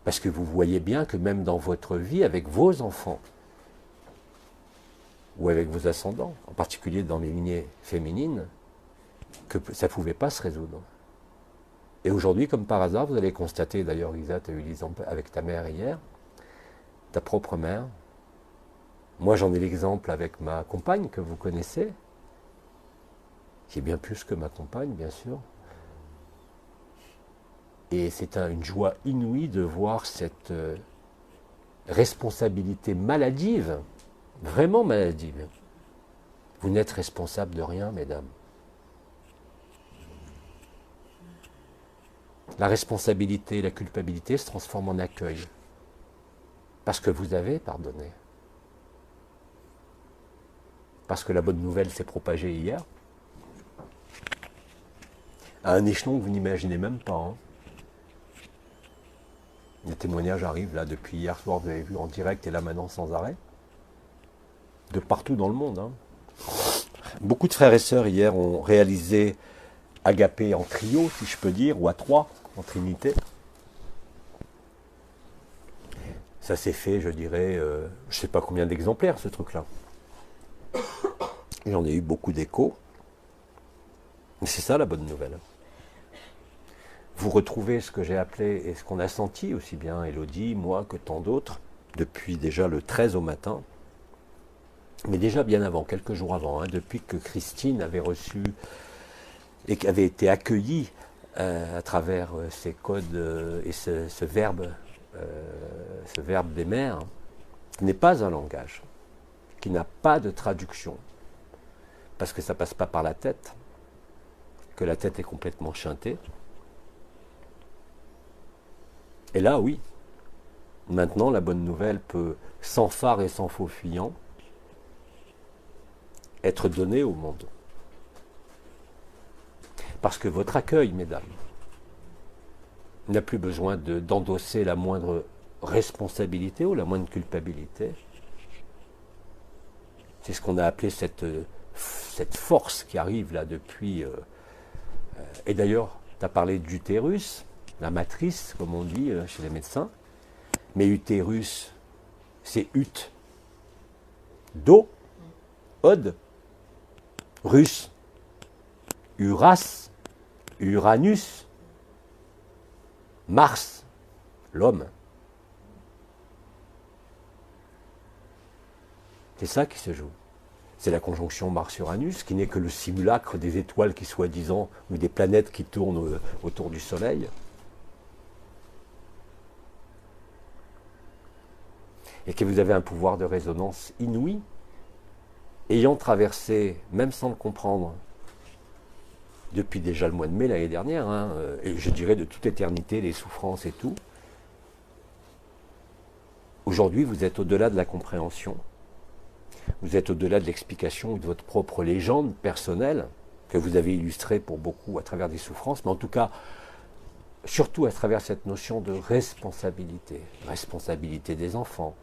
Parce que vous voyez bien que même dans votre vie, avec vos enfants, ou avec vos ascendants, en particulier dans les lignées féminines, que ça ne pouvait pas se résoudre. Et aujourd'hui, comme par hasard, vous allez constater, d'ailleurs Isa, tu as eu l'exemple avec ta mère hier, ta propre mère. Moi j'en ai l'exemple avec ma compagne que vous connaissez, qui est bien plus que ma compagne, bien sûr. Et c'est une joie inouïe de voir cette responsabilité maladive, vraiment maladive. Vous n'êtes responsable de rien, mesdames. La responsabilité, la culpabilité se transforment en accueil. Parce que vous avez pardonné. Parce que la bonne nouvelle s'est propagée hier. À un échelon que vous n'imaginez même pas. Hein. Les témoignages arrivent là depuis hier soir, vous avez vu en direct et là maintenant sans arrêt. De partout dans le monde. Hein. Beaucoup de frères et sœurs hier ont réalisé Agapé en trio, si je peux dire, ou à trois, en trinité. Ça s'est fait, je dirais, je ne sais pas combien d'exemplaires ce truc-là. J'en ai eu beaucoup d'échos. Mais c'est ça la bonne nouvelle. Vous retrouvez ce que j'ai appelé et ce qu'on a senti aussi bien Élodie, moi que tant d'autres, depuis déjà le 13 au matin, mais déjà bien avant, quelques jours avant, depuis que Christine avait reçu et avait été accueillie à travers ces codes et ce verbe des mères, qui n'est pas un langage, qui n'a pas de traduction, parce que ça ne passe pas par la tête, que la tête est complètement chintée. Et là, oui, maintenant la bonne nouvelle peut, sans phare et sans faux fuyant, être donnée au monde. Parce que votre accueil, mesdames, n'a plus besoin d'endosser la moindre responsabilité ou la moindre culpabilité. C'est ce qu'on a appelé cette force qui arrive là depuis... et d'ailleurs, tu as parlé d'utérus, la matrice, comme on dit chez les médecins. Mais utérus, c'est ut. Do, od, rus, uras, uranus, Mars, l'homme. C'est ça qui se joue. C'est la conjonction Mars-Uranus, qui n'est que le simulacre des étoiles qui soi-disant, ou des planètes qui tournent autour du Soleil. Et que vous avez un pouvoir de résonance inouï, ayant traversé, même sans le comprendre, depuis déjà le mois de mai l'année dernière, et je dirais de toute éternité, les souffrances et tout. Aujourd'hui, vous êtes au-delà de la compréhension, vous êtes au-delà de l'explication de votre propre légende personnelle, que vous avez illustrée pour beaucoup à travers des souffrances, mais en tout cas, surtout à travers cette notion de responsabilité, responsabilité des enfants,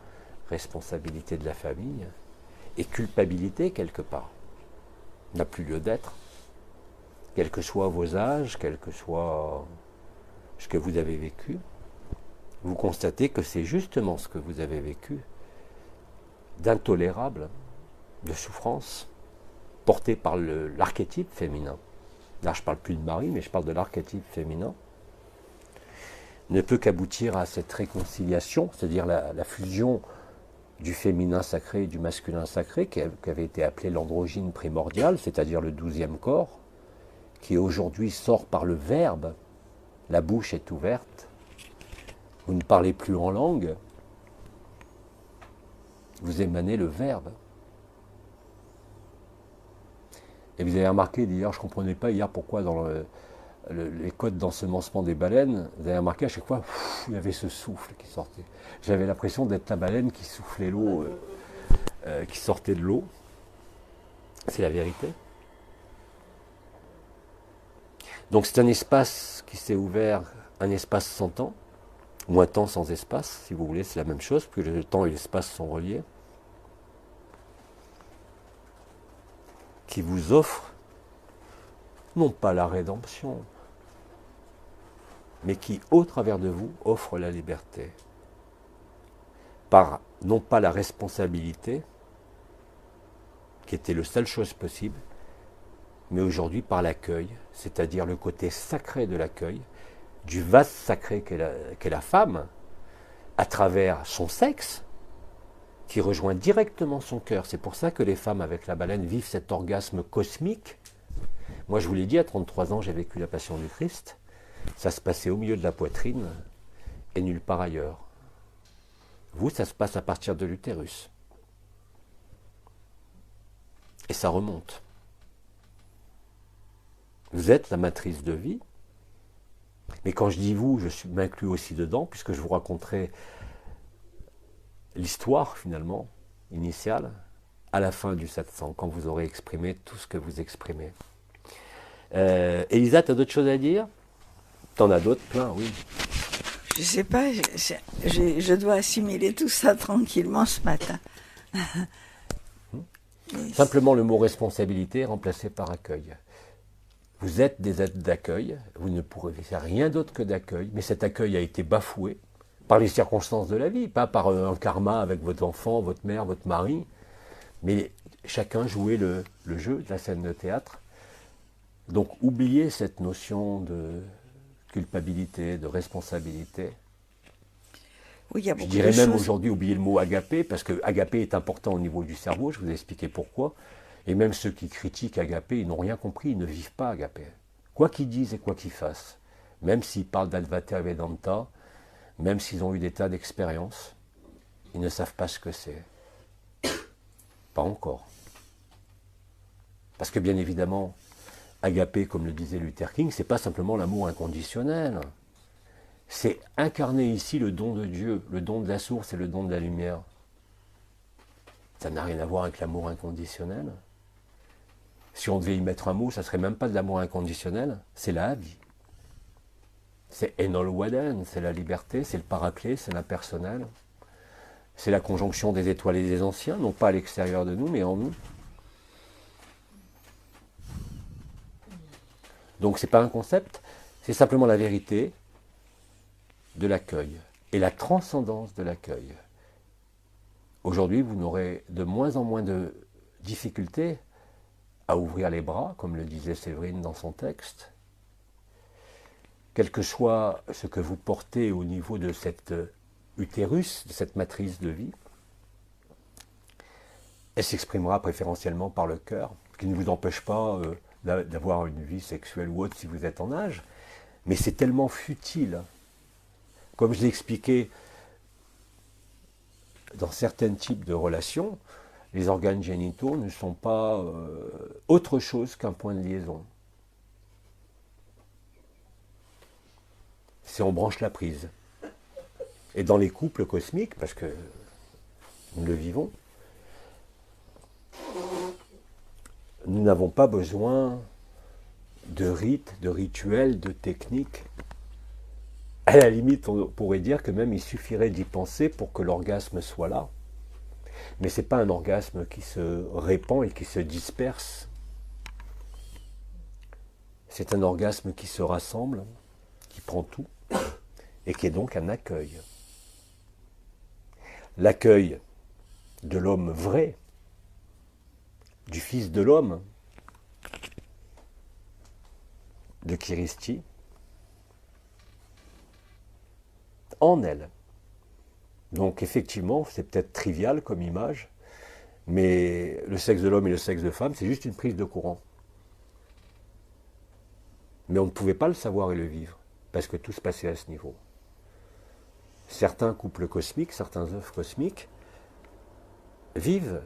responsabilité de la famille, et culpabilité quelque part, n'a plus lieu d'être, quels que soient vos âges, quel que soit ce que vous avez vécu, vous constatez que c'est justement ce que vous avez vécu d'intolérable, de souffrance, porté par l'archétype féminin. Là, je ne parle plus de Marie, mais je parle de l'archétype féminin, ne peut qu'aboutir à cette réconciliation, c'est-à-dire la fusion du féminin sacré et du masculin sacré, qui avait été appelé l'androgyne primordial, c'est-à-dire le 12e corps, qui aujourd'hui sort par le verbe, la bouche est ouverte, vous ne parlez plus en langue, vous émanez le verbe. Et vous avez remarqué, d'ailleurs, je ne comprenais pas hier pourquoi dans les codes d'ensemencement des baleines, vous avez remarqué à chaque fois, il y avait ce souffle qui sortait. J'avais l'impression d'être la baleine qui soufflait l'eau, qui sortait de l'eau. C'est la vérité. Donc c'est un espace qui s'est ouvert, un espace sans temps, ou un temps sans espace, si vous voulez, c'est la même chose, puisque le temps et l'espace sont reliés, qui vous offre, non pas la rédemption, mais qui, au travers de vous, offre la liberté. Par, non pas la responsabilité, qui était la seule chose possible, mais aujourd'hui par l'accueil, c'est-à-dire le côté sacré de l'accueil, du vase sacré qu'est la femme, à travers son sexe, qui rejoint directement son cœur. C'est pour ça que les femmes avec la baleine vivent cet orgasme cosmique. Moi, je vous l'ai dit, à 33 ans, j'ai vécu la Passion du Christ. Ça se passait au milieu de la poitrine et nulle part ailleurs. Vous, ça se passe à partir de l'utérus. Et ça remonte. Vous êtes la matrice de vie. Mais quand je dis vous, je m'inclus aussi dedans, puisque je vous raconterai l'histoire, finalement, initiale, à la fin du 700, quand vous aurez exprimé tout ce que vous exprimez. Elisa, tu as d'autres choses à dire? T'en as d'autres, plein, oui. Je sais pas, je dois assimiler tout ça tranquillement ce matin. Simplement le mot responsabilité remplacé par accueil. Vous êtes des êtres d'accueil, vous ne pourrez faire rien d'autre que d'accueil, mais cet accueil a été bafoué par les circonstances de la vie, pas par un karma avec votre enfant, votre mère, votre mari, mais chacun jouait le jeu de la scène de théâtre. Donc oubliez cette notion de culpabilité, de responsabilité. Oui, il y a Je beaucoup dirais de même choses. aujourd'hui oublier le mot agapé, parce que agapé est important au niveau du cerveau, je vous ai expliqué pourquoi. Et même ceux qui critiquent agapé, ils n'ont rien compris, ils ne vivent pas agapé. Quoi qu'ils disent et quoi qu'ils fassent, même s'ils parlent d'Advaita Vedanta, même s'ils ont eu des tas d'expériences, ils ne savent pas ce que c'est. Pas encore. Parce que bien évidemment, agapé, comme le disait Luther King, c'est pas simplement l'amour inconditionnel. C'est incarner ici le don de Dieu, le don de la source et le don de la lumière. Ça n'a rien à voir avec l'amour inconditionnel. Si on devait y mettre un mot, ça ne serait même pas de l'amour inconditionnel, c'est la vie. C'est Enol Waden, c'est la liberté, c'est le paraclet, c'est l'impersonnel. C'est la conjonction des étoiles et des anciens, non pas à l'extérieur de nous, mais en nous. Donc ce n'est pas un concept, c'est simplement la vérité de l'accueil et la transcendance de l'accueil. Aujourd'hui, vous n'aurez de moins en moins de difficultés à ouvrir les bras, comme le disait Séverine dans son texte. Quel que soit ce que vous portez au niveau de cet utérus, de cette matrice de vie, elle s'exprimera préférentiellement par le cœur, ce qui ne vous empêche pas d'avoir une vie sexuelle ou autre si vous êtes en âge. Mais c'est tellement futile. Comme je l'ai expliqué, dans certains types de relations, les organes génitaux ne sont pas autre chose qu'un point de liaison. C'est on branche la prise. Et dans les couples cosmiques, parce que nous le vivons, nous n'avons pas besoin de rites, de rituels, de techniques. À la limite, on pourrait dire que même il suffirait d'y penser pour que l'orgasme soit là. Mais ce n'est pas un orgasme qui se répand et qui se disperse. C'est un orgasme qui se rassemble, qui prend tout, et qui est donc un accueil. L'accueil de l'homme vrai, du Fils de l'homme, de Kiristi, en elle. Donc effectivement, c'est peut-être trivial comme image, mais le sexe de l'homme et le sexe de femme, c'est juste une prise de courant. Mais on ne pouvait pas le savoir et le vivre, parce que tout se passait à ce niveau. Certains couples cosmiques, certains œufs cosmiques, vivent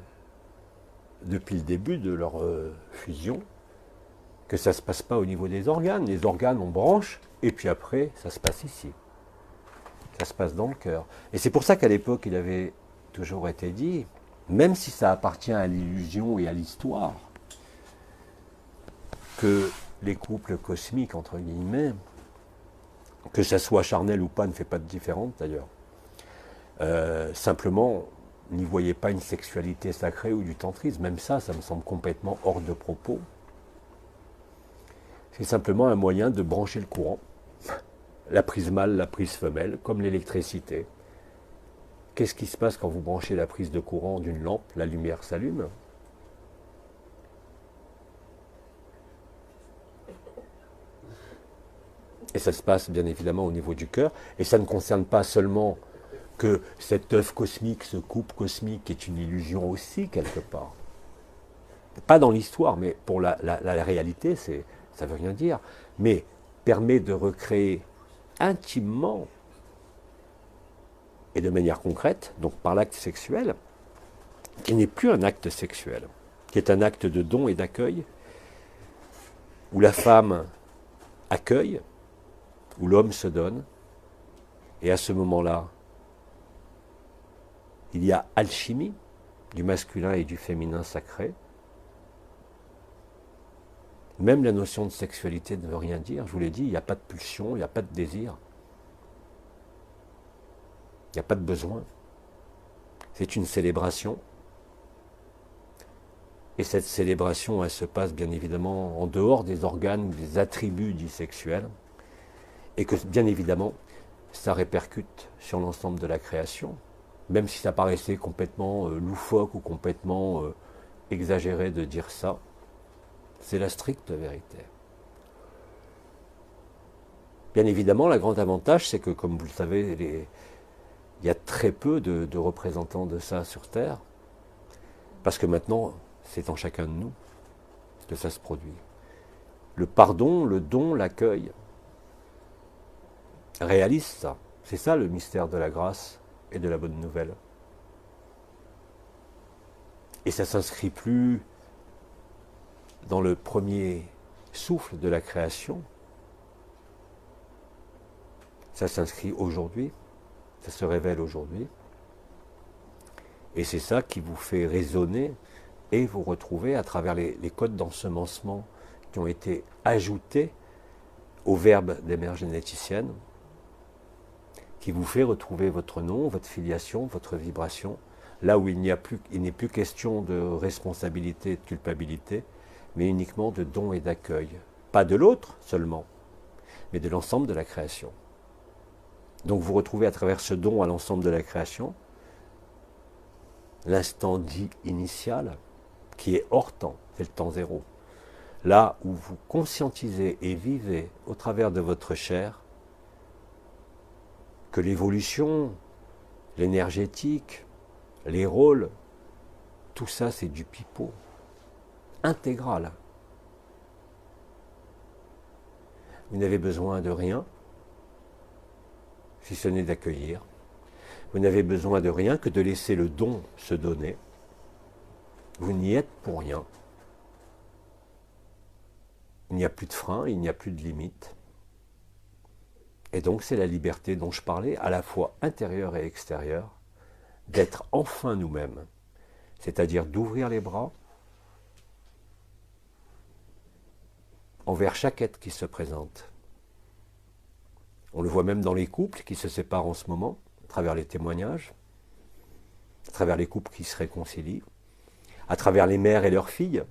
depuis le début de leur fusion, que ça ne se passe pas au niveau des organes. Les organes, on branche, et puis après, ça se passe ici. Ça se passe dans le cœur. Et c'est pour ça qu'à l'époque, il avait toujours été dit, même si ça appartient à l'illusion et à l'histoire, que les couples cosmiques, entre guillemets, que ça soit charnel ou pas, ne fait pas de différence d'ailleurs. Simplement, n'y voyez pas une sexualité sacrée ou du tantrisme. Même ça me semble complètement hors de propos. C'est simplement un moyen de brancher le courant. La prise mâle, la prise femelle, comme l'électricité. Qu'est-ce qui se passe quand vous branchez la prise de courant d'une lampe? La lumière s'allume. Et ça se passe bien évidemment au niveau du cœur. Et ça ne concerne pas seulement que cet œuf cosmique, ce couple cosmique est une illusion aussi quelque part. Pas dans l'histoire, mais pour la réalité, ça ne veut rien dire. Mais permet de recréer intimement et de manière concrète, donc par l'acte sexuel, qui n'est plus un acte sexuel, qui est un acte de don et d'accueil, où la femme accueille, où l'homme se donne, et à ce moment-là, il y a alchimie du masculin et du féminin sacré. Même la notion de sexualité ne veut rien dire. Je vous l'ai dit, il n'y a pas de pulsion, il n'y a pas de désir. Il n'y a pas de besoin. C'est une célébration. Et cette célébration, elle se passe bien évidemment en dehors des organes, des attributs dits sexuels. Et que bien évidemment, ça répercute sur l'ensemble de la création. Même si ça paraissait complètement loufoque ou complètement exagéré de dire ça. C'est la stricte vérité. Bien évidemment, le grand avantage, c'est que, comme vous le savez, il y a très peu de représentants de ça sur Terre, parce que maintenant, c'est en chacun de nous que ça se produit. Le pardon, le don, l'accueil réalise ça. C'est ça le mystère de la grâce et de la bonne nouvelle. Et ça ne s'inscrit plus dans le premier souffle de la création. Ça s'inscrit aujourd'hui, ça se révèle aujourd'hui. Et c'est ça qui vous fait résonner et vous retrouver à travers les codes d'ensemencement qui ont été ajoutés au verbe des mères généticiennes, qui vous fait retrouver votre nom, votre filiation, votre vibration, là où il n'est plus question de responsabilité et de culpabilité, mais uniquement de don et d'accueil. Pas de l'autre seulement, mais de l'ensemble de la création. Donc vous retrouvez à travers ce don à l'ensemble de la création, l'instant dit initial, qui est hors temps, c'est le temps zéro. Là où vous conscientisez et vivez au travers de votre chair que l'évolution, l'énergétique, les rôles, tout ça, c'est du pipeau. Intégral. Vous n'avez besoin de rien, si ce n'est d'accueillir. Vous n'avez besoin de rien que de laisser le don se donner. Vous n'y êtes pour rien. Il n'y a plus de frein, il n'y a plus de limite. Et donc c'est la liberté dont je parlais, à la fois intérieure et extérieure, d'être enfin nous-mêmes. C'est-à-dire d'ouvrir les bras envers chaque être qui se présente. On le voit même dans les couples qui se séparent en ce moment, à travers les témoignages, à travers les couples qui se réconcilient, à travers les mères et leurs filles.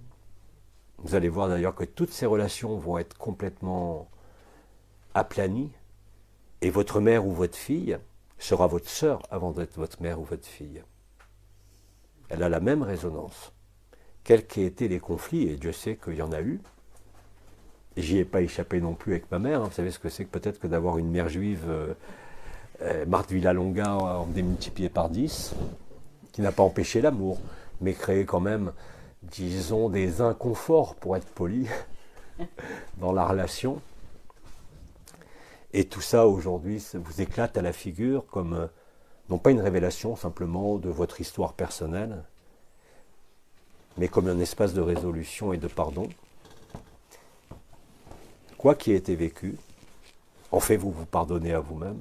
Vous allez voir d'ailleurs que toutes ces relations vont être complètement aplanies, et votre mère ou votre fille sera votre sœur avant d'être votre mère ou votre fille. Elle a la même résonance. Quels qu'aient été les conflits, et Dieu sait qu'il y en a eu, et j'y ai pas échappé non plus avec ma mère, hein. Vous savez ce que c'est que peut-être que d'avoir une mère juive, Marthe Villalonga, en démultiplié par 10, qui n'a pas empêché l'amour, mais créé quand même, disons, des inconforts, pour être poli, dans la relation. Et tout ça, aujourd'hui, ça vous éclate à la figure comme, non pas une révélation simplement de votre histoire personnelle, mais comme un espace de résolution et de pardon. Quoi qui ait été vécu, en fait, vous vous pardonnez à vous-même.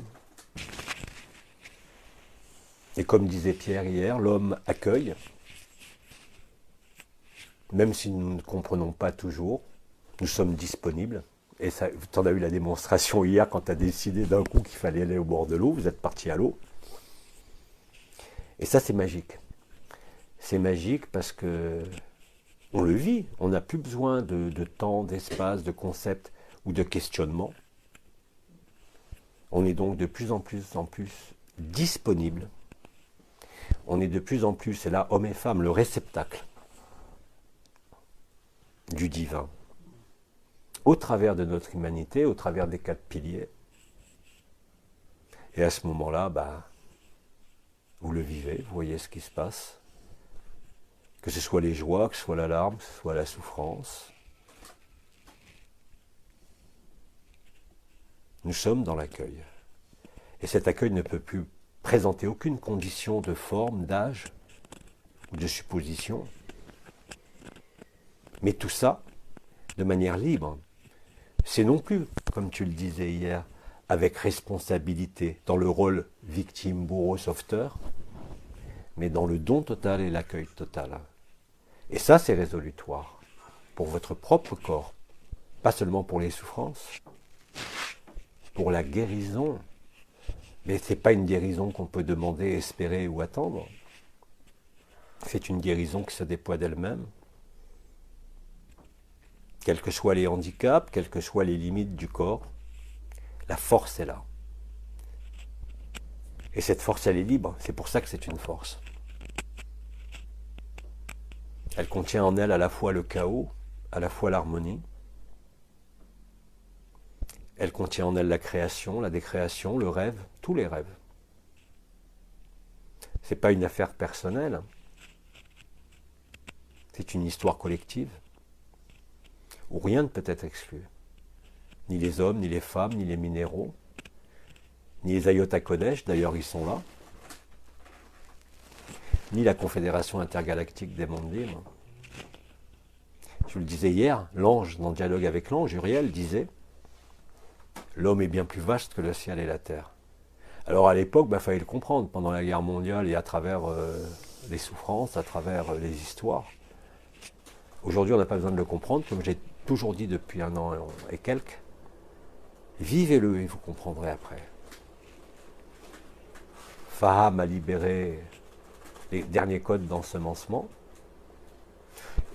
Et comme disait Pierre hier, l'homme accueille, même si nous ne comprenons pas toujours, nous sommes disponibles. Et ça, tu en as eu la démonstration hier quand tu as décidé d'un coup qu'il fallait aller au bord de l'eau, vous êtes parti à l'eau. Et ça, c'est magique. C'est magique parce que on le vit, on n'a plus besoin de temps, d'espace, de concept ou de questionnement. On est donc de plus en plus disponible. On est de plus en plus, et là, hommes et femmes, le réceptacle du divin, au travers de notre humanité, au travers des 4 piliers. Et à ce moment-là, vous le vivez, vous voyez ce qui se passe. Que ce soit les joies, que ce soit l'alarme, que ce soit la souffrance. Nous sommes dans l'accueil. Et cet accueil ne peut plus présenter aucune condition de forme, d'âge ou de supposition. Mais tout ça, de manière libre, c'est non plus, comme tu le disais hier, avec responsabilité, dans le rôle victime, bourreau, sauveteur, mais dans le don total et l'accueil total. Et ça, c'est résolutoire, pour votre propre corps, pas seulement pour les souffrances, pour la guérison. Mais ce n'est pas une guérison qu'on peut demander, espérer ou attendre. C'est une guérison qui se déploie d'elle-même. Quels que soient les handicaps, quelles que soient les limites du corps, la force est là. Et cette force, elle est libre. C'est pour ça que c'est une force. Elle contient en elle à la fois le chaos, à la fois l'harmonie. Elle contient en elle la création, la décréation, le rêve, tous les rêves. Ce n'est pas une affaire personnelle. C'est une histoire collective où rien ne peut être exclu. Ni les hommes, ni les femmes, ni les minéraux, ni les Ayota Kodesh, d'ailleurs ils sont là, ni la Confédération intergalactique des mondes libres. Je le disais hier, l'ange, dans le dialogue avec l'ange, Uriel disait « L'homme est bien plus vaste que le ciel et la terre ». Alors à l'époque, il fallait le comprendre, pendant la guerre mondiale et à travers les souffrances, à travers les histoires. Aujourd'hui, on n'a pas besoin de le comprendre, comme j'ai toujours dit depuis 1 an et quelques. Vivez-le et vous comprendrez après. Faham a libéré les derniers codes d'ensemencement.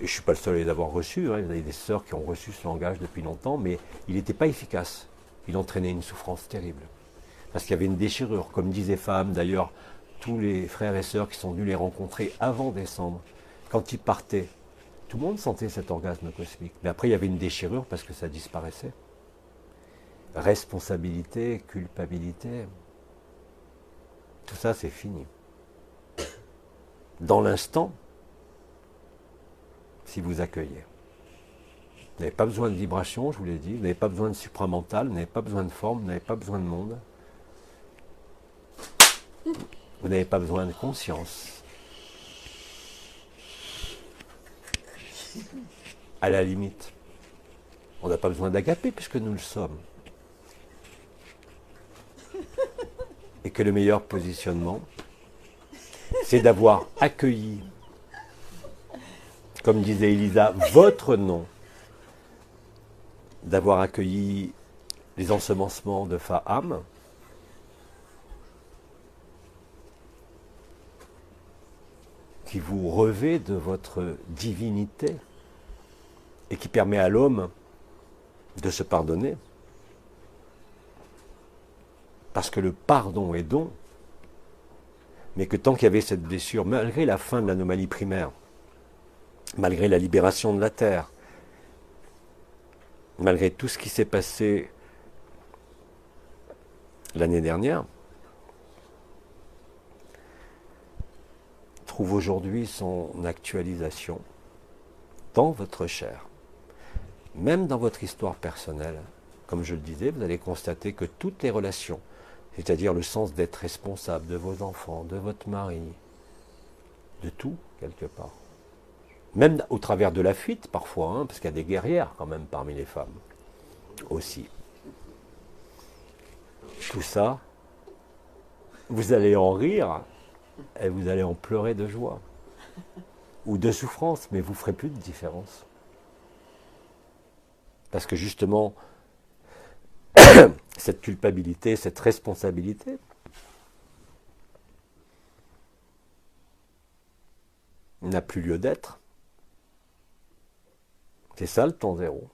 Et je ne suis pas le seul à les avoir reçus. Il y a des sœurs qui ont reçu ce langage depuis longtemps, mais il n'était pas efficace. Il entraînait une souffrance terrible. Parce qu'il y avait une déchirure. Comme disait Faham, d'ailleurs, tous les frères et sœurs qui sont venus les rencontrer avant décembre, quand ils partaient, tout le monde sentait cet orgasme cosmique. Mais après, il y avait une déchirure parce que ça disparaissait. Responsabilité, culpabilité, tout ça, c'est fini. Dans l'instant, si vous accueillez. Vous n'avez pas besoin de vibration, je vous l'ai dit, vous n'avez pas besoin de supramental, vous n'avez pas besoin de forme, vous n'avez pas besoin de monde. Vous n'avez pas besoin de conscience. À la limite, on n'a pas besoin d'agapé puisque nous le sommes. Et que le meilleur positionnement, c'est d'avoir accueilli, comme disait Elisa, votre nom, d'avoir accueilli les ensemencements de Fa'am, qui vous revêt de votre divinité et qui permet à l'homme de se pardonner. Parce que le pardon est don, mais que tant qu'il y avait cette blessure, malgré la fin de l'anomalie primaire, malgré la libération de la Terre, malgré tout ce qui s'est passé l'année dernière, trouve aujourd'hui son actualisation dans votre chair. Même dans votre histoire personnelle, comme je le disais, vous allez constater que toutes les relations, c'est-à-dire le sens d'être responsable de vos enfants, de votre mari, de tout, quelque part. Même au travers de la fuite, parfois, hein, parce qu'il y a des guerrières quand même parmi les femmes, aussi. Tout ça, vous allez en rire, et vous allez en pleurer de joie, ou de souffrance, mais vous ne ferez plus de différence. Parce que justement, cette culpabilité, cette responsabilité, n'a plus lieu d'être. C'est ça le temps zéro.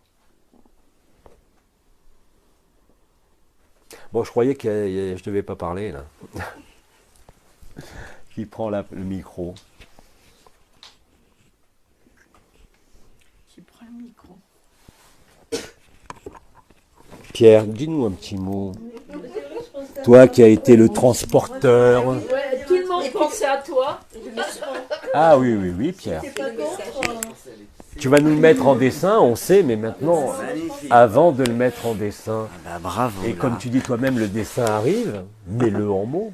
Bon, je croyais que je ne devais pas parler, là. Qui prend le micro? Qui prend le micro? Pierre, dis-nous un petit mot. Toi qui as été le transporteur. Ouais, tout le monde pensait à toi. Ah oui, oui, oui, Pierre. Tu vas nous le mettre en dessin, on sait, mais maintenant, avant de le mettre en dessin, Bah, bravo. et comme tu dis toi-même, le dessin arrive, mets-le en mots.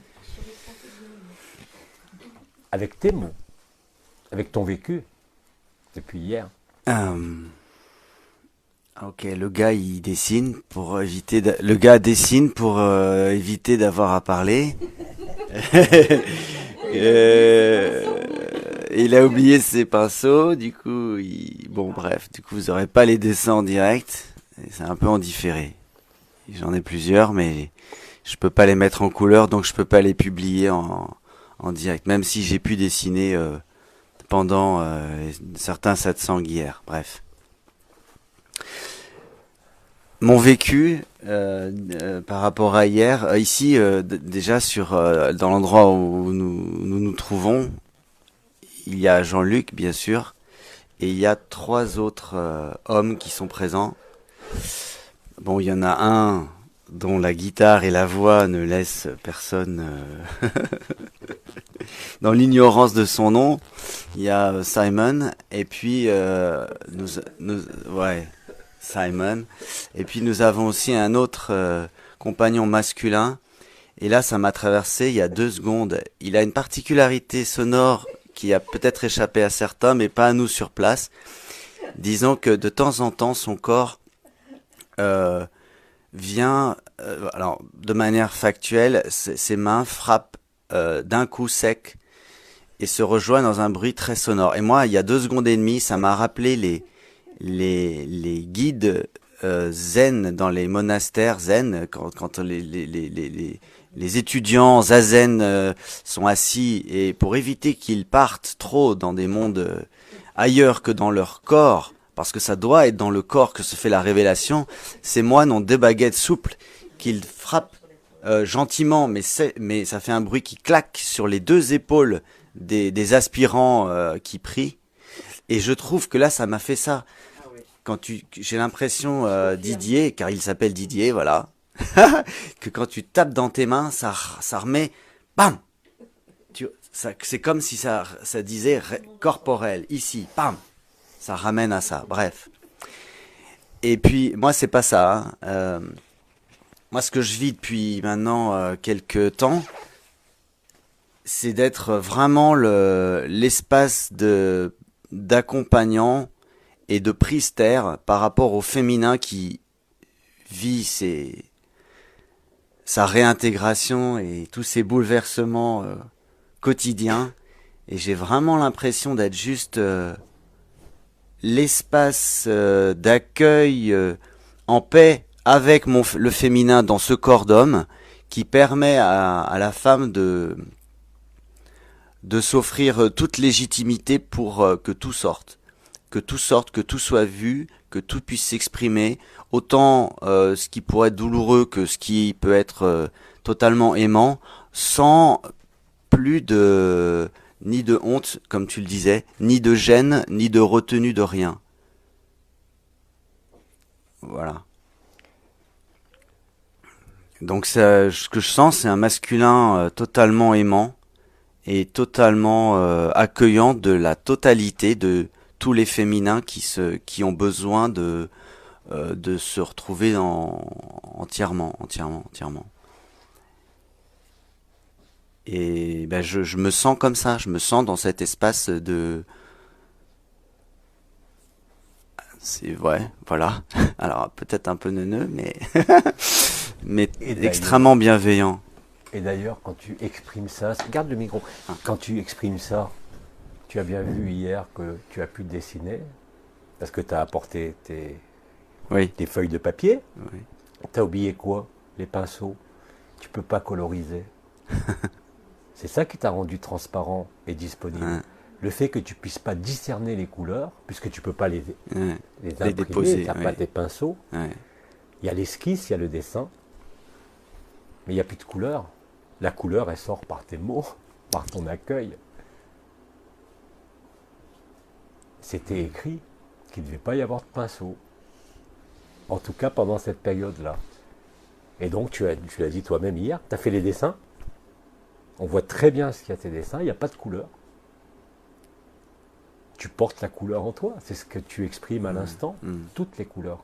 Avec tes mots, avec ton vécu, depuis hier. Ok, le gars il dessine pour éviter. Le gars dessine pour éviter d'avoir à parler. Il a oublié ses pinceaux, du coup, bon bref, du coup vous aurez pas les dessins en direct. C'est un peu en différé. J'en ai plusieurs, mais je peux pas les mettre en couleur, donc je peux pas les publier en direct, même si j'ai pu dessiner pendant certains satsang hier. Bref. Mon vécu par rapport à hier, ici déjà dans l'endroit où nous trouvons, il y a Jean-Luc bien sûr, et il y a 3 autres hommes qui sont présents. Bon, il y en a un dont la guitare et la voix ne laissent personne dans l'ignorance de son nom. Il y a Simon, et puis Simon. Et puis nous avons aussi un autre compagnon masculin. Et là, ça m'a traversé il y a 2 secondes. Il a une particularité sonore qui a peut-être échappé à certains, mais pas à nous sur place. Disons que de temps en temps, son corps vient, alors de manière factuelle, ses mains frappent d'un coup sec et se rejoignent dans un bruit très sonore. Et moi, il y a 2 secondes et demie, ça m'a rappelé les guides zen dans les monastères zen, quand les étudiants zazen sont assis, et pour éviter qu'ils partent trop dans des mondes ailleurs que dans leur corps, parce que ça doit être dans le corps que se fait la révélation, ces moines ont 2 baguettes souples qu'ils frappent gentiment, mais ça fait un bruit qui claque sur les 2 épaules des aspirants qui prient. Et je trouve que là, ça m'a fait ça. J'ai l'impression, Didier, car il s'appelle Didier, voilà, que quand tu tapes dans tes mains, ça remet, bam. C'est comme si ça disait corporel, ici, bam. ça ramène à ça. Bref. Et puis, moi, c'est pas ça. Hein. Moi, ce que je vis depuis maintenant quelques temps, c'est d'être vraiment l'espace d'accompagnant et de prise-terre par rapport au féminin qui vit sa réintégration et tous ces bouleversements quotidiens. Et j'ai vraiment l'impression d'être juste l'espace d'accueil en paix avec le féminin dans ce corps d'homme qui permet à la femme de s'offrir toute légitimité pour que tout sorte. Que tout sorte, que tout soit vu, que tout puisse s'exprimer, autant ce qui pourrait être douloureux que ce qui peut être totalement aimant, sans plus ni de honte, comme tu le disais, ni de gêne, ni de retenue de rien. Voilà. Donc ce que je sens, c'est un masculin totalement aimant et totalement accueillant de la totalité de tous les féminins qui ont besoin de se retrouver entièrement. Et ben je me sens comme ça, je me sens dans cet espace voilà. Alors peut-être un peu neuneux, mais extrêmement bienveillant. Et d'ailleurs, quand tu exprimes ça, garde le micro, quand tu exprimes ça, tu as bien vu hier que tu as pu dessiner, parce que tu as apporté tes feuilles de papier. Oui. Tu as oublié quoi? Les pinceaux. Tu peux pas coloriser. C'est ça qui t'a rendu transparent et disponible. Ouais. Le fait que tu puisses pas discerner les couleurs, puisque tu peux pas les imprimer, déposer, tu n'as pas tes pinceaux. Ouais. Il y a l'esquisse, il y a le dessin, mais il n'y a plus de couleur. La couleur, elle sort par tes mots, par ton accueil. C'était écrit qu'il ne devait pas y avoir de pinceau. En tout cas, pendant cette période-là. Et donc, tu l'as dit toi-même hier, tu as fait les dessins. On voit très bien ce qu'il y a tes dessins, il n'y a pas de couleur. Tu portes la couleur en toi, c'est ce que tu exprimes à l'instant, toutes les couleurs.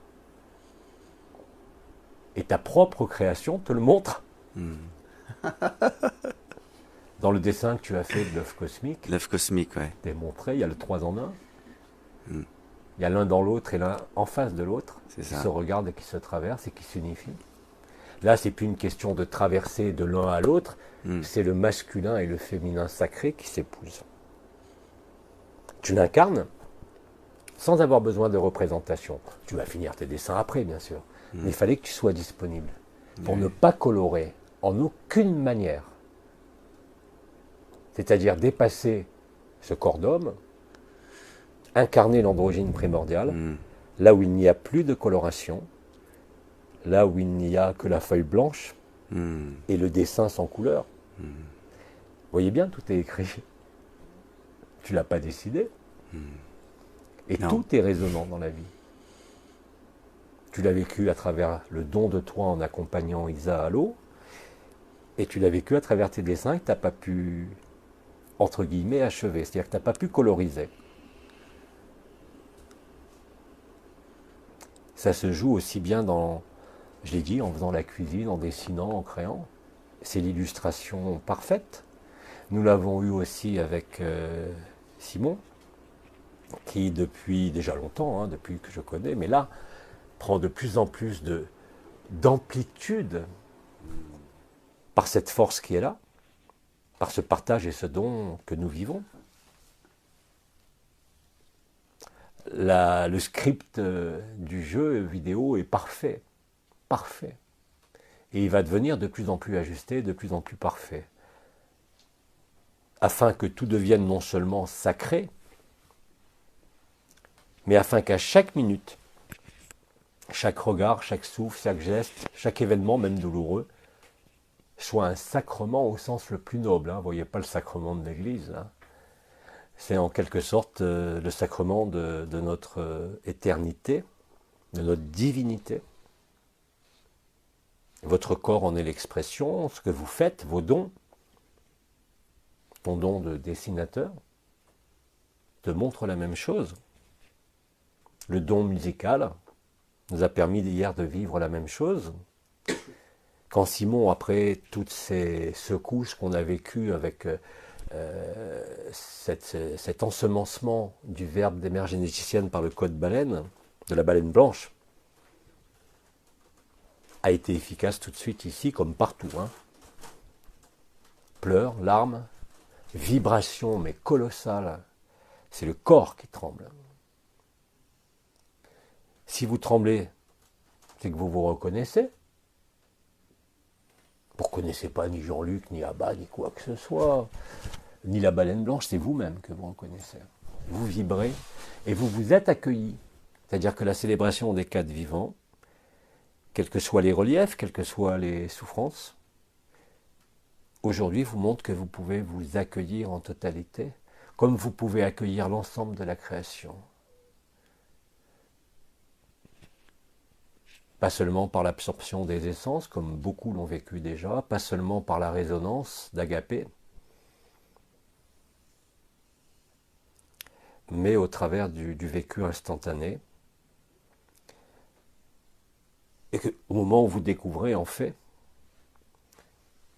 Et ta propre création te le montre. Dans le dessin que tu as fait de l'œuf cosmique, Ouais. démontré, il y a le 3 en 1. Il y a l'un dans l'autre et l'un en face de l'autre, qui se regardent et qui se traversent et qui s'unifient. Là, c'est plus une question de traverser de l'un à l'autre, c'est le masculin et le féminin sacré qui s'épousent. Tu l'incarnes sans avoir besoin de représentation. Tu vas finir tes dessins après, bien sûr. Mais il fallait que tu sois disponible pour ne pas colorer en aucune manière. C'est-à-dire dépasser ce corps d'homme, incarner l'androgyne primordiale, là où il n'y a plus de coloration, là où il n'y a que la feuille blanche et le dessin sans couleur. Vous voyez bien, tout est écrit. Tu ne l'as pas décidé. Et Non. tout est résonnant dans la vie. Tu l'as vécu à travers le don de toi en accompagnant Isa à l'eau, et tu l'as vécu à travers tes dessins que tu n'as pas pu, entre guillemets, achever. C'est-à-dire que tu n'as pas pu coloriser. Ça se joue aussi bien dans, je l'ai dit, en faisant la cuisine, en dessinant, en créant. C'est l'illustration parfaite. Nous l'avons eu aussi avec Simon, qui depuis déjà longtemps, depuis que je connais, mais là, prend de plus en plus d'amplitude par cette force qui est là, par ce partage et ce don que nous vivons. Le script du jeu vidéo est parfait, parfait. Et il va devenir de plus en plus ajusté, de plus en plus parfait. Afin que tout devienne non seulement sacré, mais afin qu'à chaque minute, chaque regard, chaque souffle, chaque geste, chaque événement, même douloureux, soit un sacrement au sens le plus noble. Vous ne voyez pas le sacrement de l'Église. C'est en quelque sorte le sacrement de notre éternité, de notre divinité. Votre corps en est l'expression, ce que vous faites, vos dons, ton don de dessinateur, te montre la même chose. Le don musical nous a permis hier de vivre la même chose. Quand Simon, après toutes ces secousses qu'on a vécues avec cet ensemencement du verbe des mères généticiennes par le code baleine, de la baleine blanche, a été efficace tout de suite ici, comme partout. Pleurs, larmes, vibrations, mais colossales. C'est le corps qui tremble. Si vous tremblez, c'est que vous vous reconnaissez. Vous ne reconnaissez pas ni Jean-Luc, ni Abba, ni quoi que ce soit, ni la baleine blanche, c'est vous-même que vous reconnaissez. Vous vibrez et vous vous êtes accueillis. C'est-à-dire que la célébration des quatre vivants, quels que soient les reliefs, quelles que soient les souffrances, aujourd'hui vous montre que vous pouvez vous accueillir en totalité, comme vous pouvez accueillir l'ensemble de la création. Pas seulement par l'absorption des essences, comme beaucoup l'ont vécu déjà, pas seulement par la résonance d'Agapé, mais au travers du vécu instantané. Et au moment où vous découvrez en fait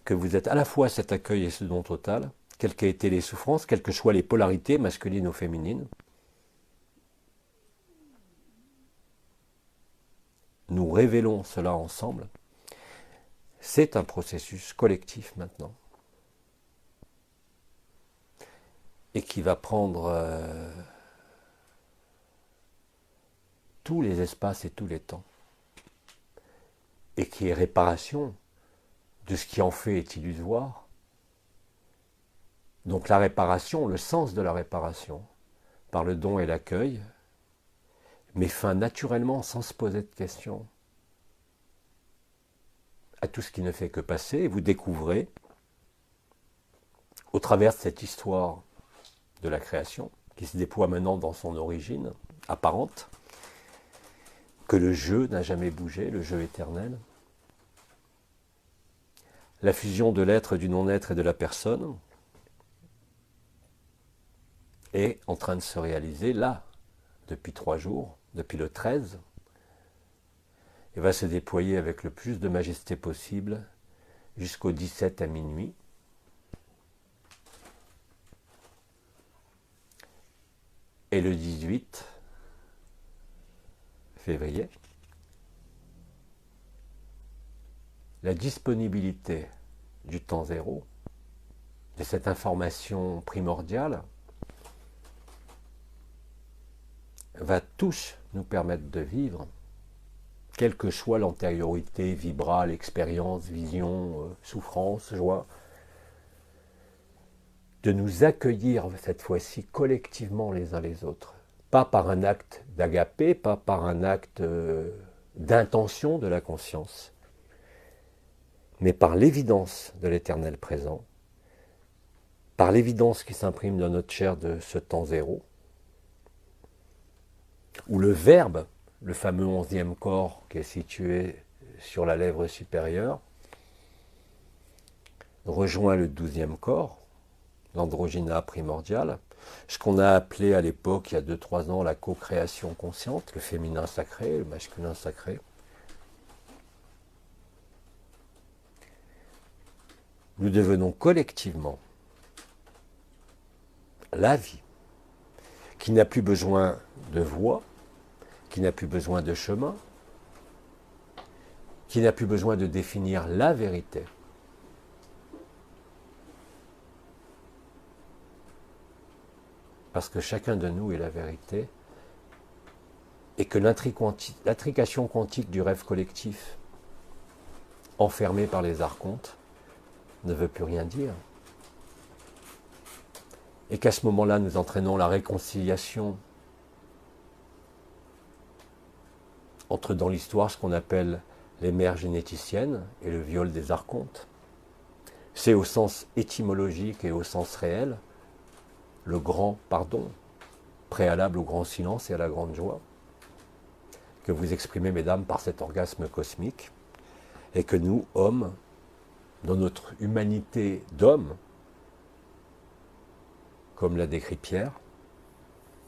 que vous êtes à la fois cet accueil et ce don total, quelles qu'aient été les souffrances, quelles que soient les polarités masculines ou féminines, nous révélons cela ensemble. C'est un processus collectif maintenant. Et qui va prendre tous les espaces et tous les temps. Et qui est réparation de ce qui en fait est illusoire. Donc la réparation, le sens de la réparation, par le don et l'accueil, met fin naturellement, sans se poser de questions, à tout ce qui ne fait que passer. Et vous découvrez, au travers de cette histoire de la création, qui se déploie maintenant dans son origine apparente, que le jeu n'a jamais bougé, le jeu éternel. La fusion de l'être, du non-être et de la personne est en train de se réaliser là, depuis 3 jours, depuis le 13, et va se déployer avec le plus de majesté possible jusqu'au 17 à minuit. Et le 18 février, la disponibilité du temps zéro, de cette information primordiale, va tous nous permettre de vivre, quelle que soit l'antériorité, vibrale, expérience, vision, souffrance, joie, de nous accueillir cette fois-ci collectivement les uns les autres. Pas par un acte d'agapé, pas par un acte d'intention de la conscience, mais par l'évidence de l'éternel présent, par l'évidence qui s'imprime dans notre chair de ce temps zéro, où le verbe, le fameux 11e corps qui est situé sur la lèvre supérieure, rejoint le 12e corps, l'androgyna primordial, ce qu'on a appelé à l'époque, il y a 2-3 ans, la co-création consciente, le féminin sacré, le masculin sacré. Nous devenons collectivement la vie, qui n'a plus besoin de voie, qui n'a plus besoin de chemin, qui n'a plus besoin de définir la vérité. Parce que chacun de nous est la vérité, et que l'intrication quantique du rêve collectif, enfermé par les archontes, ne veut plus rien dire. Et qu'à ce moment-là, nous entraînons la réconciliation entre dans l'histoire ce qu'on appelle les mères généticiennes et le viol des archontes. C'est au sens étymologique et au sens réel le grand pardon, préalable au grand silence et à la grande joie, que vous exprimez, mesdames, par cet orgasme cosmique, et que nous, hommes, dans notre humanité d'hommes, comme l'a décrit Pierre,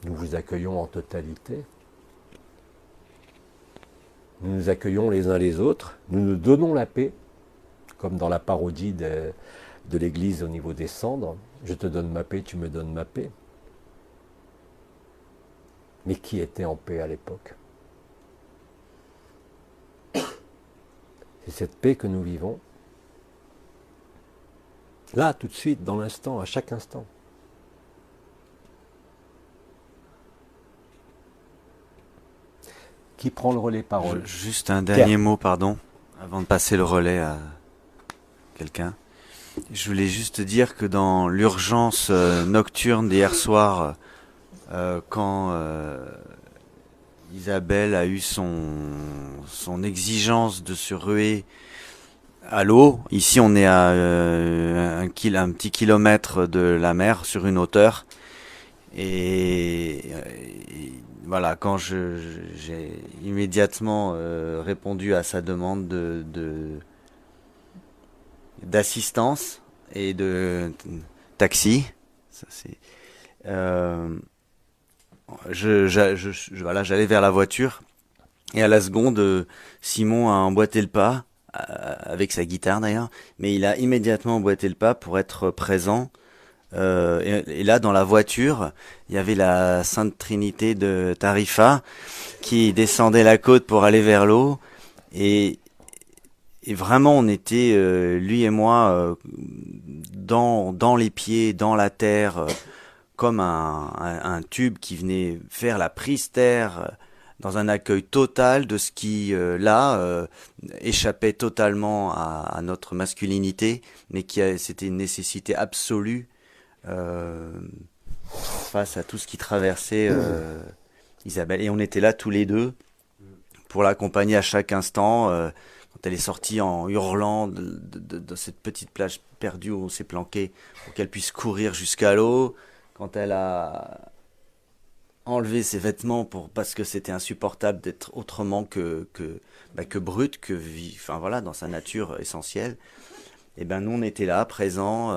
nous vous accueillons en totalité, Nous nous accueillons les uns les autres, nous nous donnons la paix, comme dans la parodie de l'Église au niveau des cendres. Je te donne ma paix, tu me donnes ma paix. Mais qui était en paix à l'époque? C'est cette paix que nous vivons. Là, tout de suite, dans l'instant, à chaque instant. Qui prend le relais parole? Juste un dernier mot, pardon, avant de passer le relais à quelqu'un. Je voulais juste dire que dans l'urgence nocturne d'hier soir, quand Isabelle a eu son exigence de se ruer à l'eau, ici on est à un petit kilomètre de la mer sur une hauteur, et voilà, quand j'ai immédiatement répondu à sa demande d'assistance et de taxi, ça c'est, voilà, j'allais vers la voiture et à la seconde, Simon a emboîté le pas avec sa guitare d'ailleurs, mais il a immédiatement emboîté le pas pour être présent. Et là, dans la voiture, il y avait la Sainte Trinité de Tarifa qui descendait la côte pour aller vers l'eau. Et vraiment, on était, lui et moi, dans les pieds, dans la terre, comme un tube qui venait faire la prise terre, dans un accueil total de ce qui, là, échappait totalement à notre masculinité, mais c'était une nécessité absolue face à tout ce qui traversait Isabelle. Et on était là tous les deux pour l'accompagner à chaque instant. Quand elle est sortie en hurlant de cette petite plage perdue où on s'est planqué pour qu'elle puisse courir jusqu'à l'eau. Quand elle a enlevé ses vêtements parce que c'était insupportable d'être autrement que brute, enfin voilà, dans sa nature essentielle. Et ben nous on était là, présents,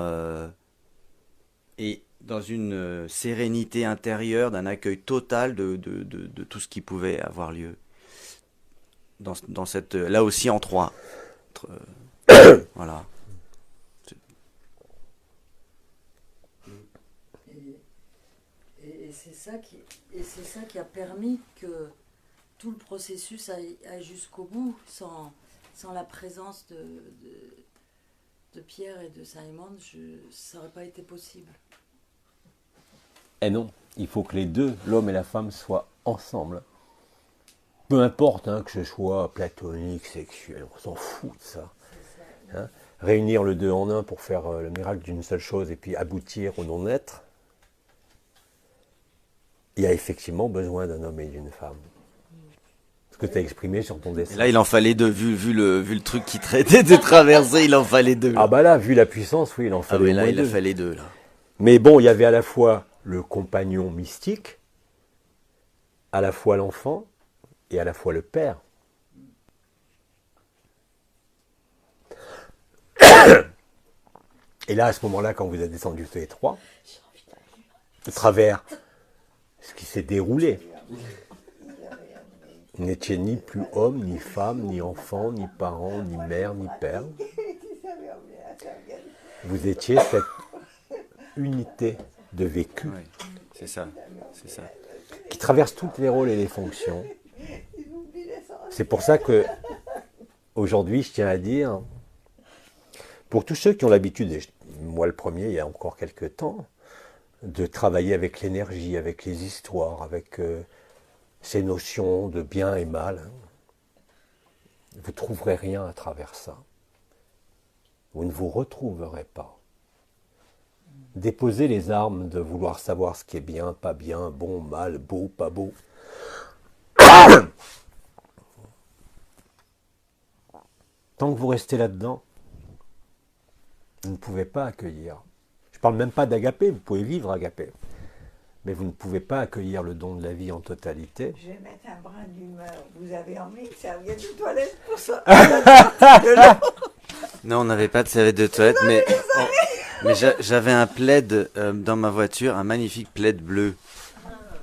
et dans une sérénité intérieure, d'un accueil total de tout ce qui pouvait avoir lieu. Dans cette, là aussi en trois. Voilà. Et c'est ça qui a permis que tout le processus aille jusqu'au bout, sans la présence de Pierre et de Simon, ça n'aurait pas été possible. Eh non, il faut que les deux, l'homme et la femme, soient ensemble. Peu importe que ce soit platonique, sexuel, on s'en fout de ça. Hein, réunir le deux en un pour faire le miracle d'une seule chose et puis aboutir au non-être, il y a effectivement besoin d'un homme et d'une femme. Ce que tu as exprimé sur ton dessin. Et là, il en fallait deux, vu le truc qui traitait de traverser, il en fallait deux. Ah bah là, vu la puissance, oui, il en fallait deux. Ah oui, là, il en fallait deux, là. Mais bon, il y avait à la fois le compagnon mystique, à la fois l'enfant, et à la fois le père. Et là, à ce moment-là, quand vous êtes descendus tous les trois, à travers ce qui s'est déroulé, vous n'étiez ni plus homme, ni femme, ni enfant, ni parent, ni mère, ni père. Vous étiez cette unité de vécu. Oui, c'est ça. Qui traverse toutes les rôles et les fonctions. C'est pour ça que, aujourd'hui, je tiens à dire, pour tous ceux qui ont l'habitude, et moi le premier, il y a encore quelques temps, de travailler avec l'énergie, avec les histoires, avec ces notions de bien et mal, vous ne trouverez rien à travers ça. Vous ne vous retrouverez pas. Déposez les armes de vouloir savoir ce qui est bien, pas bien, bon, mal, beau, pas beau. Tant que vous restez là-dedans, vous ne pouvez pas accueillir. Je ne parle même pas d'agapé, vous pouvez vivre agapé. Mais vous ne pouvez pas accueillir le don de la vie en totalité. Je vais mettre un brin d'humeur. Vous avez emmené une serviette de toilette pour ça? Non, on n'avait pas de serviette de toilette, mais j'avais un plaid dans ma voiture, un magnifique plaid bleu.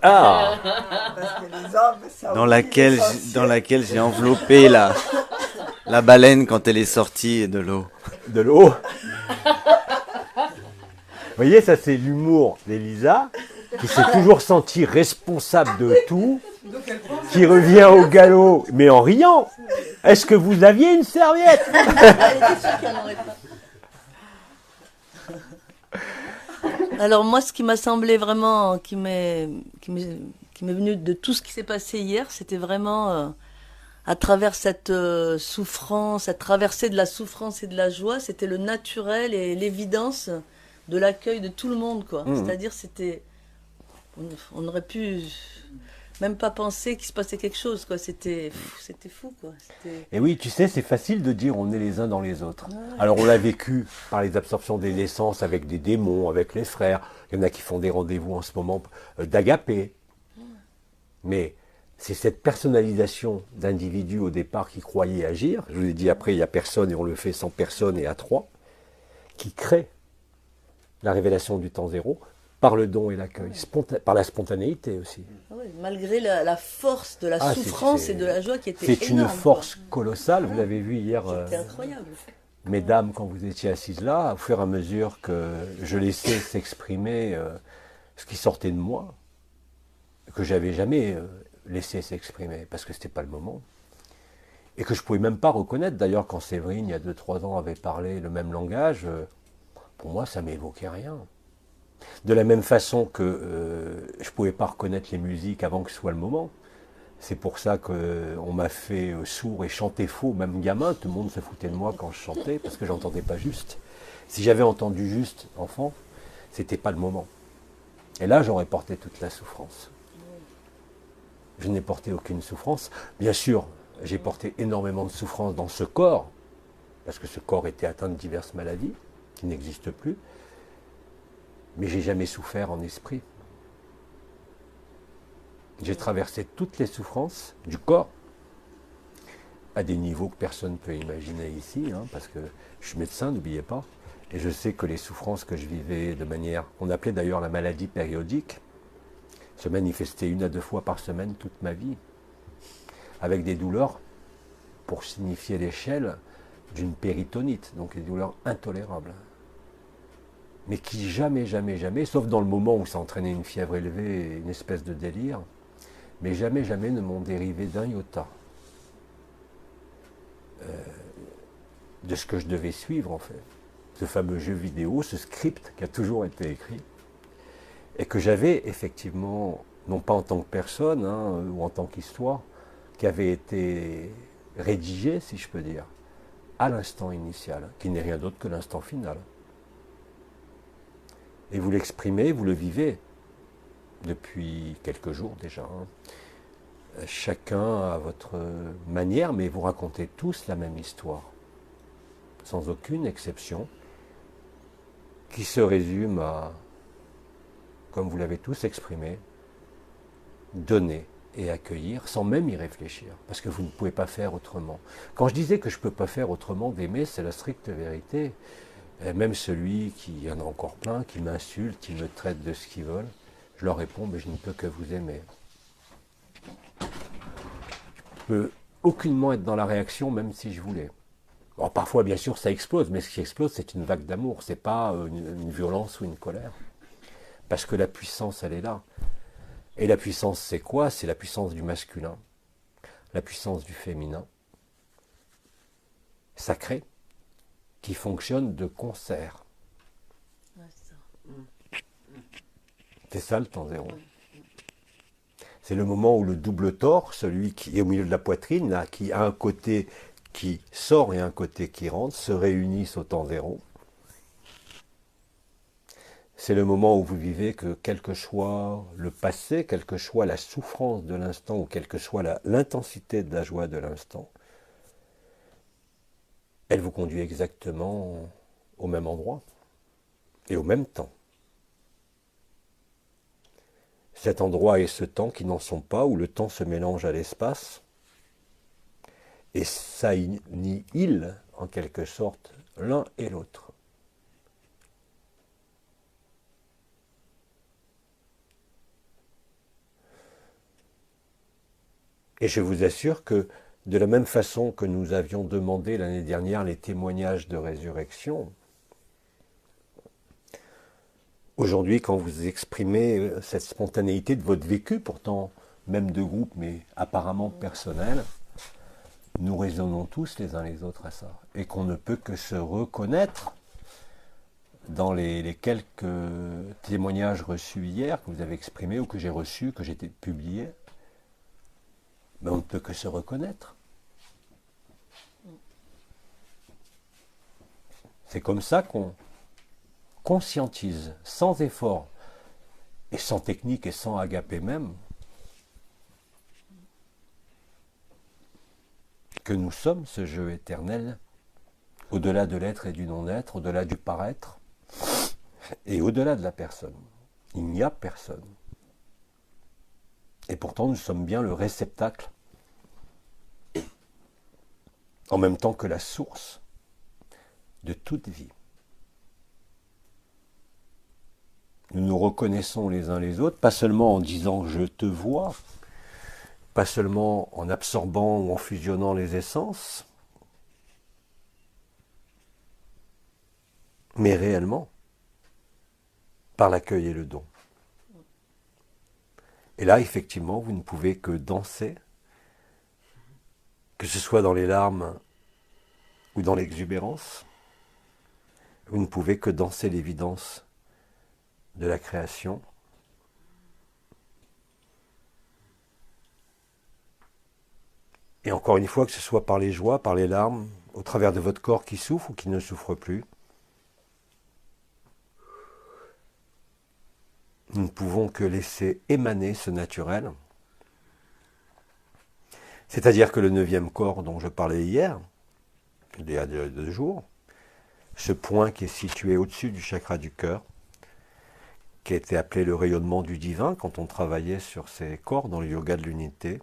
Ah, Parce que les hommes, ça dans oublie laquelle, l'essentiel. dans laquelle j'ai enveloppé la baleine quand elle est sortie de l'eau. de l'eau. Vous voyez, ça c'est l'humour d'Elisa, qui s'est toujours sentie responsable de tout, qui revient au galop, mais en riant. Est-ce que vous aviez une serviette? Alors moi, ce qui m'a semblé vraiment, qui m'est venu de tout ce qui s'est passé hier, c'était vraiment à travers cette souffrance, cette traversée de la souffrance et de la joie, c'était le naturel et l'évidence de l'accueil de tout le monde, quoi. C'est-à-dire, on aurait pu même pas penser qu'il se passait quelque chose, quoi. C'était fou, quoi. Et oui, tu sais, c'est facile de dire on est les uns dans les autres. Alors on l'a vécu par les absorptions des naissances avec des démons, avec les frères. Il y en a qui font des rendez-vous en ce moment d'agapé. Mais c'est cette personnalisation d'individus au départ qui croyaient agir. Je vous ai dit après, il n'y a personne et on le fait sans personne et à trois, qui crée la révélation du temps zéro par le don et l'accueil, par la spontanéité aussi. Ah ouais, malgré la force de la souffrance et de la joie qui était C'est énorme, une force quoi. colossale, vous l'avez vu hier, C'était incroyable. mesdames, quand vous étiez assises là, au fur et à mesure que je laissais s'exprimer ce qui sortait de moi, que j'avais jamais laissé s'exprimer, parce que c'était pas le moment, et que je pouvais même pas reconnaître. D'ailleurs, quand Séverine, il y a 2-3 ans, avait parlé le même langage, pour moi, ça m'évoquait rien. De la même façon que je ne pouvais pas reconnaître les musiques avant que ce soit le moment. C'est pour ça qu'on m'a fait sourd et chanter faux, même gamin, tout le monde se foutait de moi quand je chantais, parce que j'entendais pas juste. Si j'avais entendu juste, enfant, c'était pas le moment. Et là, j'aurais porté toute la souffrance. Je n'ai porté aucune souffrance. Bien sûr, j'ai porté énormément de souffrance dans ce corps, parce que ce corps était atteint de diverses maladies, qui n'existent plus. Mais j'ai jamais souffert en esprit. J'ai traversé toutes les souffrances du corps, à des niveaux que personne ne peut imaginer ici, parce que je suis médecin, n'oubliez pas, et je sais que les souffrances que je vivais de manière, qu'on appelait d'ailleurs la maladie périodique, se manifestaient 1 à 2 fois par semaine toute ma vie, avec des douleurs, pour signifier l'échelle, d'une péritonite, donc des douleurs intolérables. Mais qui jamais, jamais, jamais, sauf dans le moment où ça entraînait une fièvre élevée et une espèce de délire, mais jamais, jamais ne m'ont dérivé d'un iota de ce que je devais suivre, en fait. Ce fameux jeu vidéo, ce script qui a toujours été écrit, et que j'avais effectivement, non pas en tant que personne, ou en tant qu'histoire, qui avait été rédigé, si je peux dire, à l'instant initial, qui n'est rien d'autre que l'instant final. Et vous l'exprimez, vous le vivez depuis quelques jours déjà. Chacun à votre manière, mais vous racontez tous la même histoire, sans aucune exception, qui se résume à, comme vous l'avez tous exprimé, donner et accueillir sans même y réfléchir, parce que vous ne pouvez pas faire autrement. Quand je disais que je ne peux pas faire autrement d'aimer, c'est la stricte vérité. Et même celui qui, il y en a encore plein, qui m'insulte, qui me traite de ce qu'ils veulent, je leur réponds, mais je ne peux que vous aimer. Je ne peux aucunement être dans la réaction, même si je voulais. Bon, parfois, bien sûr, ça explose, mais ce qui explose, c'est une vague d'amour, c'est pas une violence ou une colère. Parce que la puissance, elle est là. Et la puissance, c'est quoi? C'est la puissance du masculin, la puissance du féminin, sacré, qui fonctionne de concert. C'est ça le temps zéro. C'est le moment où le double tort, celui qui est au milieu de la poitrine, là, qui a un côté qui sort et un côté qui rentre, se réunissent au temps zéro. C'est le moment où vous vivez que quel que soit le passé, quelle que soit la souffrance de l'instant, ou quelle que soit l'intensité de la joie de l'instant, elle vous conduit exactement au même endroit et au même temps. Cet endroit et ce temps qui n'en sont pas, où le temps se mélange à l'espace, et ça annihile en quelque sorte l'un et l'autre. Et je vous assure que de la même façon que nous avions demandé l'année dernière les témoignages de résurrection, aujourd'hui, quand vous exprimez cette spontanéité de votre vécu, pourtant même de groupe, mais apparemment personnel, nous résonnons tous les uns les autres à ça. Et qu'on ne peut que se reconnaître dans les quelques témoignages reçus hier, que vous avez exprimés ou que j'ai reçus, que j'ai publiés. Mais on ne peut que se reconnaître. C'est comme ça qu'on conscientise, sans effort, et sans technique et sans agapé même, que nous sommes ce jeu éternel, au-delà de l'être et du non-être, au-delà du paraître, et au-delà de la personne. Il n'y a personne. Et pourtant, nous sommes bien le réceptacle, en même temps que la source de toute vie. Nous nous reconnaissons les uns les autres, pas seulement en disant « je te vois », pas seulement en absorbant ou en fusionnant les essences, mais réellement par l'accueil et le don. Et là, effectivement, vous ne pouvez que danser, que ce soit dans les larmes ou dans l'exubérance, vous ne pouvez que danser l'évidence de la création. Et encore une fois, que ce soit par les joies, par les larmes, au travers de votre corps qui souffre ou qui ne souffre plus, nous ne pouvons que laisser émaner ce naturel. C'est-à-dire que le 9e corps dont je parlais hier, il y a 2 jours, ce point qui est situé au-dessus du chakra du cœur, qui a été appelé le rayonnement du divin quand on travaillait sur ces corps dans le yoga de l'unité,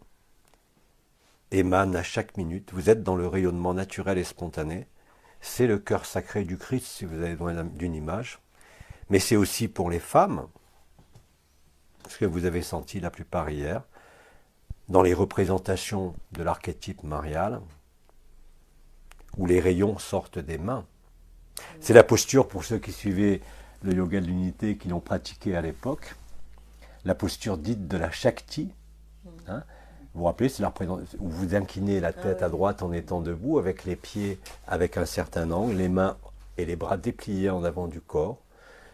émane à chaque minute. Vous êtes dans le rayonnement naturel et spontané. C'est le cœur sacré du Christ, si vous avez besoin d'une image. Mais c'est aussi pour les femmes, ce que vous avez senti la plupart hier, dans les représentations de l'archétype marial, où les rayons sortent des mains. C'est la posture, pour ceux qui suivaient le yoga de l'unité, qui l'ont pratiqué à l'époque, la posture dite de la Shakti. Hein. Vous vous rappelez, c'est la représentation où vous inclinez la tête à droite en étant debout, avec les pieds avec un certain angle, les mains et les bras dépliés en avant du corps,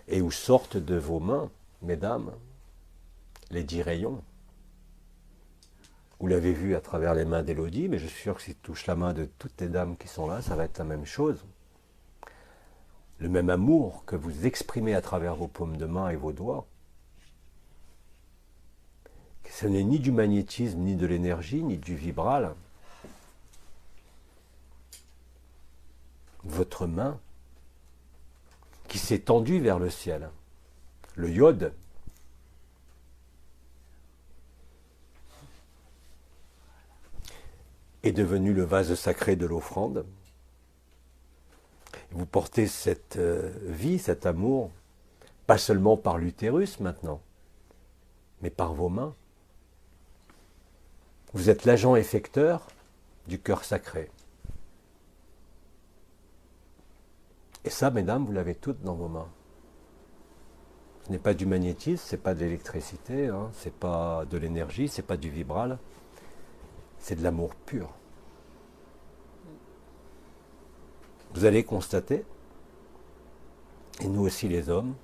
et où sortent de vos mains, mesdames, les 10 rayons. Vous l'avez vu à travers les mains d'Élodie, mais je suis sûr que si tu touches la main de toutes les dames qui sont là, ça va être la même chose. Le même amour que vous exprimez à travers vos paumes de main et vos doigts. Ce n'est ni du magnétisme, ni de l'énergie, ni du vibral. Votre main qui s'est tendue vers le ciel. Le iode. Est devenu le vase sacré de l'offrande. Vous portez cette vie, cet amour, pas seulement par l'utérus maintenant, mais par vos mains. Vous êtes l'agent effecteur du cœur sacré. Et ça, mesdames, vous l'avez toutes dans vos mains. Ce n'est pas du magnétisme, ce n'est pas de l'électricité, hein, ce n'est pas de l'énergie, ce n'est pas du vibral. C'est de l'amour pur. Vous allez constater, et nous aussi les hommes,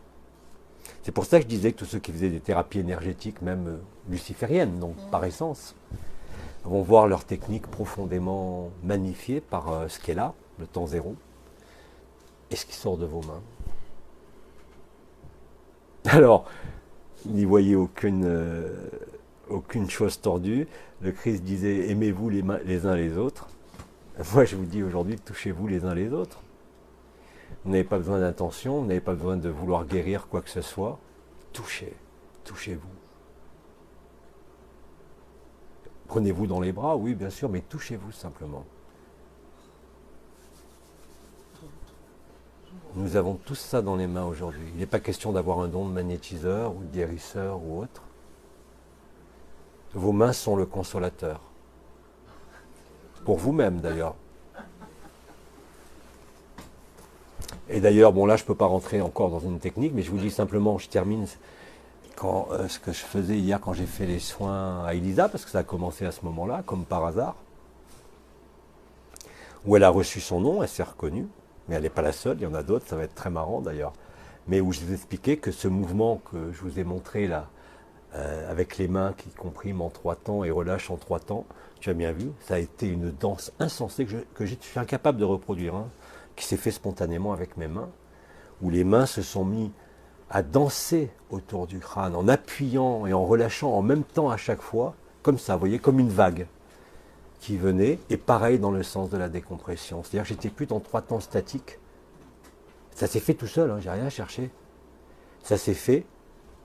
c'est pour ça que je disais que tous ceux qui faisaient des thérapies énergétiques, même lucifériennes, donc par essence, vont voir leur technique profondément magnifiée par ce qui est là, le temps zéro, et ce qui sort de vos mains. Alors, n'y voyez aucune chose tordue. Le Christ disait « Aimez-vous les uns les autres ». Moi, je vous dis aujourd'hui, touchez-vous les uns les autres. Vous n'avez pas besoin d'intention, vous n'avez pas besoin de vouloir guérir quoi que ce soit. Touchez-vous. Prenez-vous dans les bras, oui, bien sûr, mais touchez-vous simplement. Nous avons tous ça dans les mains aujourd'hui. Il n'est pas question d'avoir un don de magnétiseur ou de guérisseur ou autre. Vos mains sont le consolateur. Pour vous-même d'ailleurs. Et d'ailleurs, bon là je ne peux pas rentrer encore dans une technique, mais je vous dis simplement, je termine ce que je faisais hier quand j'ai fait les soins à Elisa, parce que ça a commencé à ce moment-là, comme par hasard, où elle a reçu son nom, elle s'est reconnue, mais elle n'est pas la seule, il y en a d'autres, ça va être très marrant d'ailleurs, mais où je vous expliquais que ce mouvement que je vous ai montré là, avec les mains qui compriment en 3 temps et relâchent en 3 temps, tu as bien vu, ça a été une danse insensée que je suis incapable de reproduire, hein, qui s'est fait spontanément avec mes mains, où les mains se sont mis à danser autour du crâne, en appuyant et en relâchant en même temps à chaque fois, comme ça, vous voyez, comme une vague qui venait, et pareil dans le sens de la décompression. C'est-à-dire que j'étais plus dans 3 temps statiques. Ça s'est fait tout seul, hein, j'ai rien cherché. Ça s'est fait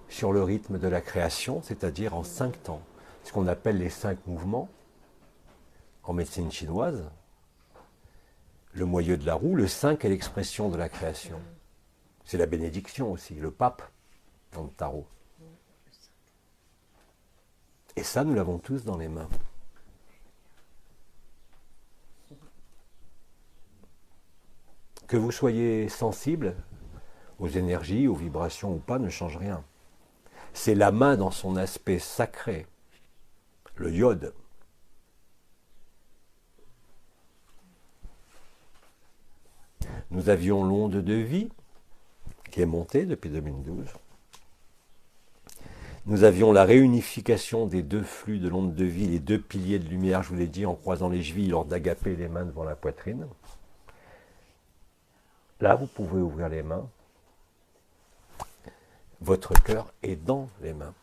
sur le rythme de la création, c'est-à-dire en 5 temps. Ce qu'on appelle les 5 mouvements en médecine chinoise. Le moyeu de la roue, le 5 est l'expression de la création. C'est la bénédiction aussi, le pape dans le tarot. Et ça, nous l'avons tous dans les mains. Que vous soyez sensible aux énergies, aux vibrations ou pas, ne change rien. C'est la main dans son aspect sacré, le iode. Nous avions l'onde de vie qui est montée depuis 2012. Nous avions la réunification des 2 flux de l'onde de vie, les 2 piliers de lumière, je vous l'ai dit, en croisant les chevilles lors d'agaper les mains devant la poitrine. Là, vous pouvez ouvrir les mains. Votre cœur est dans les mains.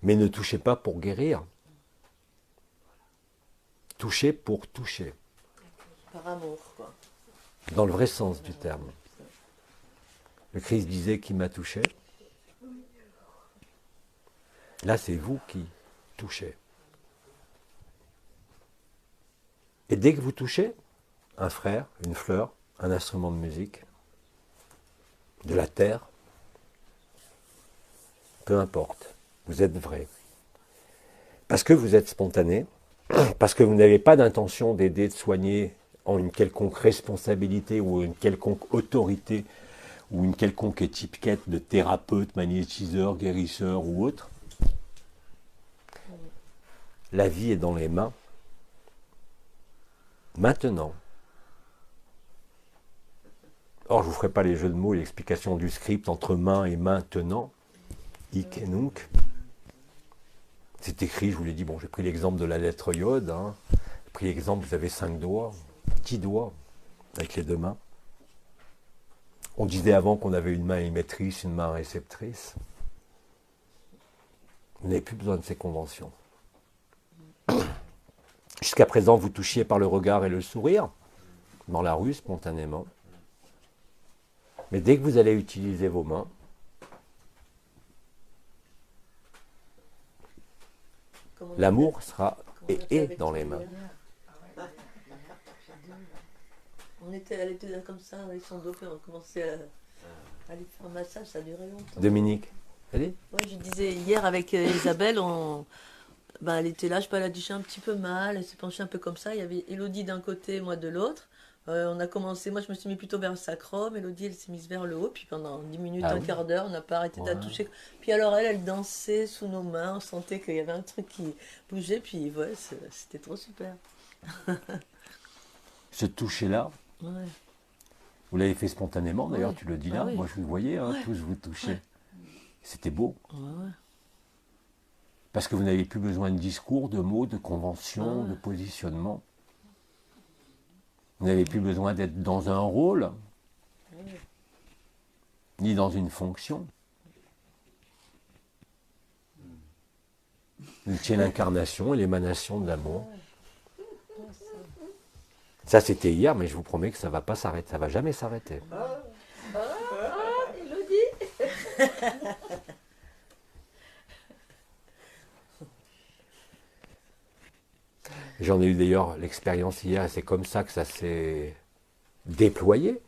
Mais ne touchez pas pour guérir. Touchez pour toucher. Par amour, quoi. Dans le vrai sens du terme. Le Christ disait qu'il m'a touché. Là, c'est vous qui touchez. Et dès que vous touchez, un frère, une fleur, un instrument de musique, de la terre, peu importe, vous êtes vrai. Parce que vous êtes spontané, parce que vous n'avez pas d'intention d'aider, de soigner en une quelconque responsabilité ou une quelconque autorité ou une quelconque étiquette de thérapeute, magnétiseur, guérisseur ou autre. La vie est dans les mains. Maintenant. Or, je ne vous ferai pas les jeux de mots et l'explication du script entre main et maintenant. Hic et nunc. C'est écrit, je vous l'ai dit, bon, j'ai pris l'exemple de la lettre iode. Hein. J'ai pris l'exemple, vous avez 5 doigts, petits doigts, avec les 2 mains. On disait avant qu'on avait une main émettrice, une main réceptrice. Vous n'avez plus besoin de ces conventions. Jusqu'à présent, vous touchiez par le regard et le sourire, dans la rue, spontanément. Mais dès que vous allez utiliser vos mains, l'amour sera et est dans les mains. Elle était là comme ça, avec son dos, puis on commençait à aller faire un massage, ça a duré longtemps. Dominique, allez. Oui, je disais, hier avec Isabelle, elle était là, elle a dit j'ai un petit peu mal, elle s'est penchée un peu comme ça, il y avait Élodie d'un côté, moi de l'autre. On a commencé, moi je me suis mis plutôt vers le sacrum, Élodie elle s'est mise vers le haut, puis pendant 10 minutes, un quart d'heure, on n'a pas arrêté de la toucher. Puis alors elle dansait sous nos mains, on sentait qu'il y avait un truc qui bougeait, puis ouais, c'était trop super. Ce toucher-là, Ouais. vous l'avez fait spontanément, d'ailleurs, Ouais. tu le dis là, Ah oui. moi je vous voyais, hein, Ouais. tous vous touchez. Ouais. C'était beau. Ouais. Parce que vous n'avez plus besoin de discours, de mots, de conventions, Ouais. de positionnement. Vous n'avez plus besoin d'être dans un rôle, ni dans une fonction. Vous étiez l'incarnation et l'émanation de l'amour. Ça, c'était hier, mais je vous promets que ça ne va pas s'arrêter, ça ne va jamais s'arrêter. J'en ai eu d'ailleurs l'expérience hier, et c'est comme ça que ça s'est déployé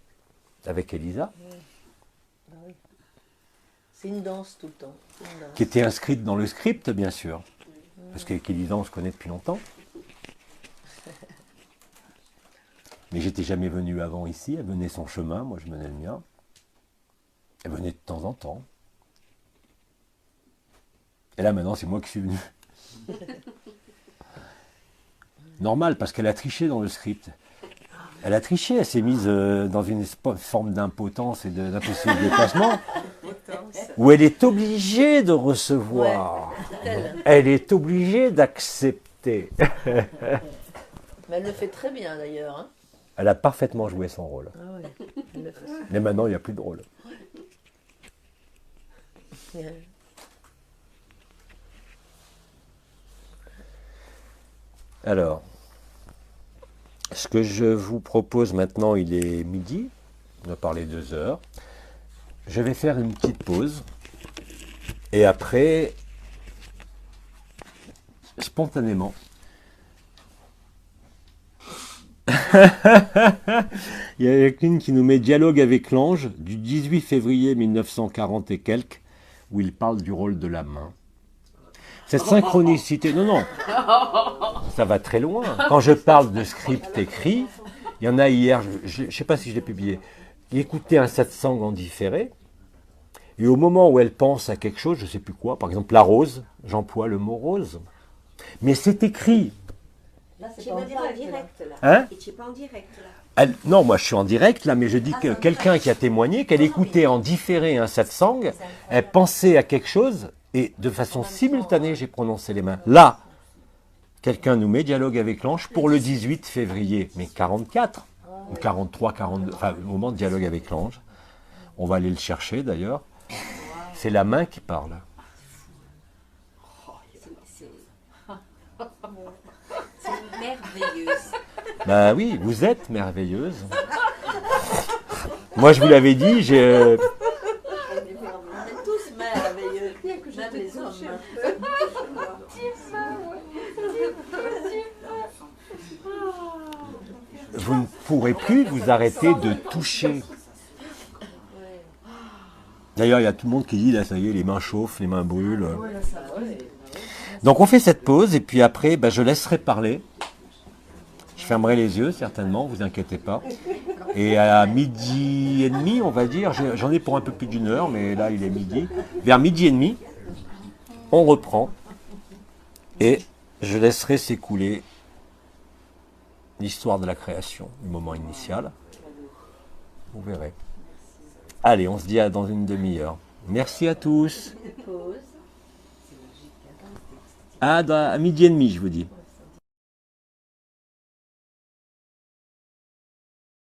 avec Elisa, C'est une danse tout le temps. C'est une danse. qui était inscrite dans le script, bien sûr. Parce qu'avec Elisa, on se connaît depuis longtemps. Mais j'étais jamais venu avant ici. Elle menait son chemin, moi je menais le mien. Elle venait de temps en temps. Et là maintenant, c'est moi qui suis venu. Normal, parce qu'elle a triché dans le script. Elle a triché, elle s'est mise dans une forme d'impotence et d'impossible déplacement, où elle est obligée de recevoir. Ouais, elle est obligée d'accepter. Mais elle le fait très bien d'ailleurs. Hein. Elle a parfaitement joué son rôle. Ah ouais, elle le fait. Mais maintenant, il n'y a plus de rôle. Alors, ce que je vous propose maintenant, il est midi, on a parlé 2 heures. Je vais faire une petite pause. Et après, spontanément, il y a une qui nous met dialogue avec l'ange du 18 février 1940 et quelques, où il parle du rôle de la main. Cette synchronicité, non, ça va très loin. Quand je parle de script écrit, il y en a hier, je ne sais pas si je l'ai publié, écouter un satsang en différé, et au moment où elle pense à quelque chose, je ne sais plus quoi, par exemple la rose, j'emploie le mot rose, mais c'est écrit. Là, c'est pas en direct, là. Hein? Et tu n'es pas en direct, là. Non, moi je suis en direct là, mais je dis que quelqu'un qui a témoigné, qu'elle écoutait en différé un satsang, elle pensait à quelque chose, et de façon simultanée, j'ai prononcé les mains. Là, quelqu'un nous met dialogue avec l'ange pour le 18 février, mais 44, ou 43, 42, enfin, au moment de dialogue avec l'ange. On va aller le chercher d'ailleurs. C'est la main qui parle. C'est merveilleuse. Bah oui, vous êtes merveilleuse. Moi, je vous l'avais dit, j'ai... On est tous merveilleux, même les hommes. Vous ne pourrez plus vous arrêter de toucher. D'ailleurs, il y a tout le monde qui dit, là, ça y est, les mains chauffent, les mains brûlent. Donc, on fait cette pause, et puis après, je laisserai parler. Je fermerai les yeux, certainement, vous inquiétez pas. Et à 12h30, on va dire, j'en ai pour un peu plus d'1 heure, mais là, il est midi. Vers 12h30, on reprend, et je laisserai s'écouler l'histoire de la création, du moment initial. Vous verrez. Allez, on se dit dans une demi-heure. Merci à tous. À 12h30, je vous dis.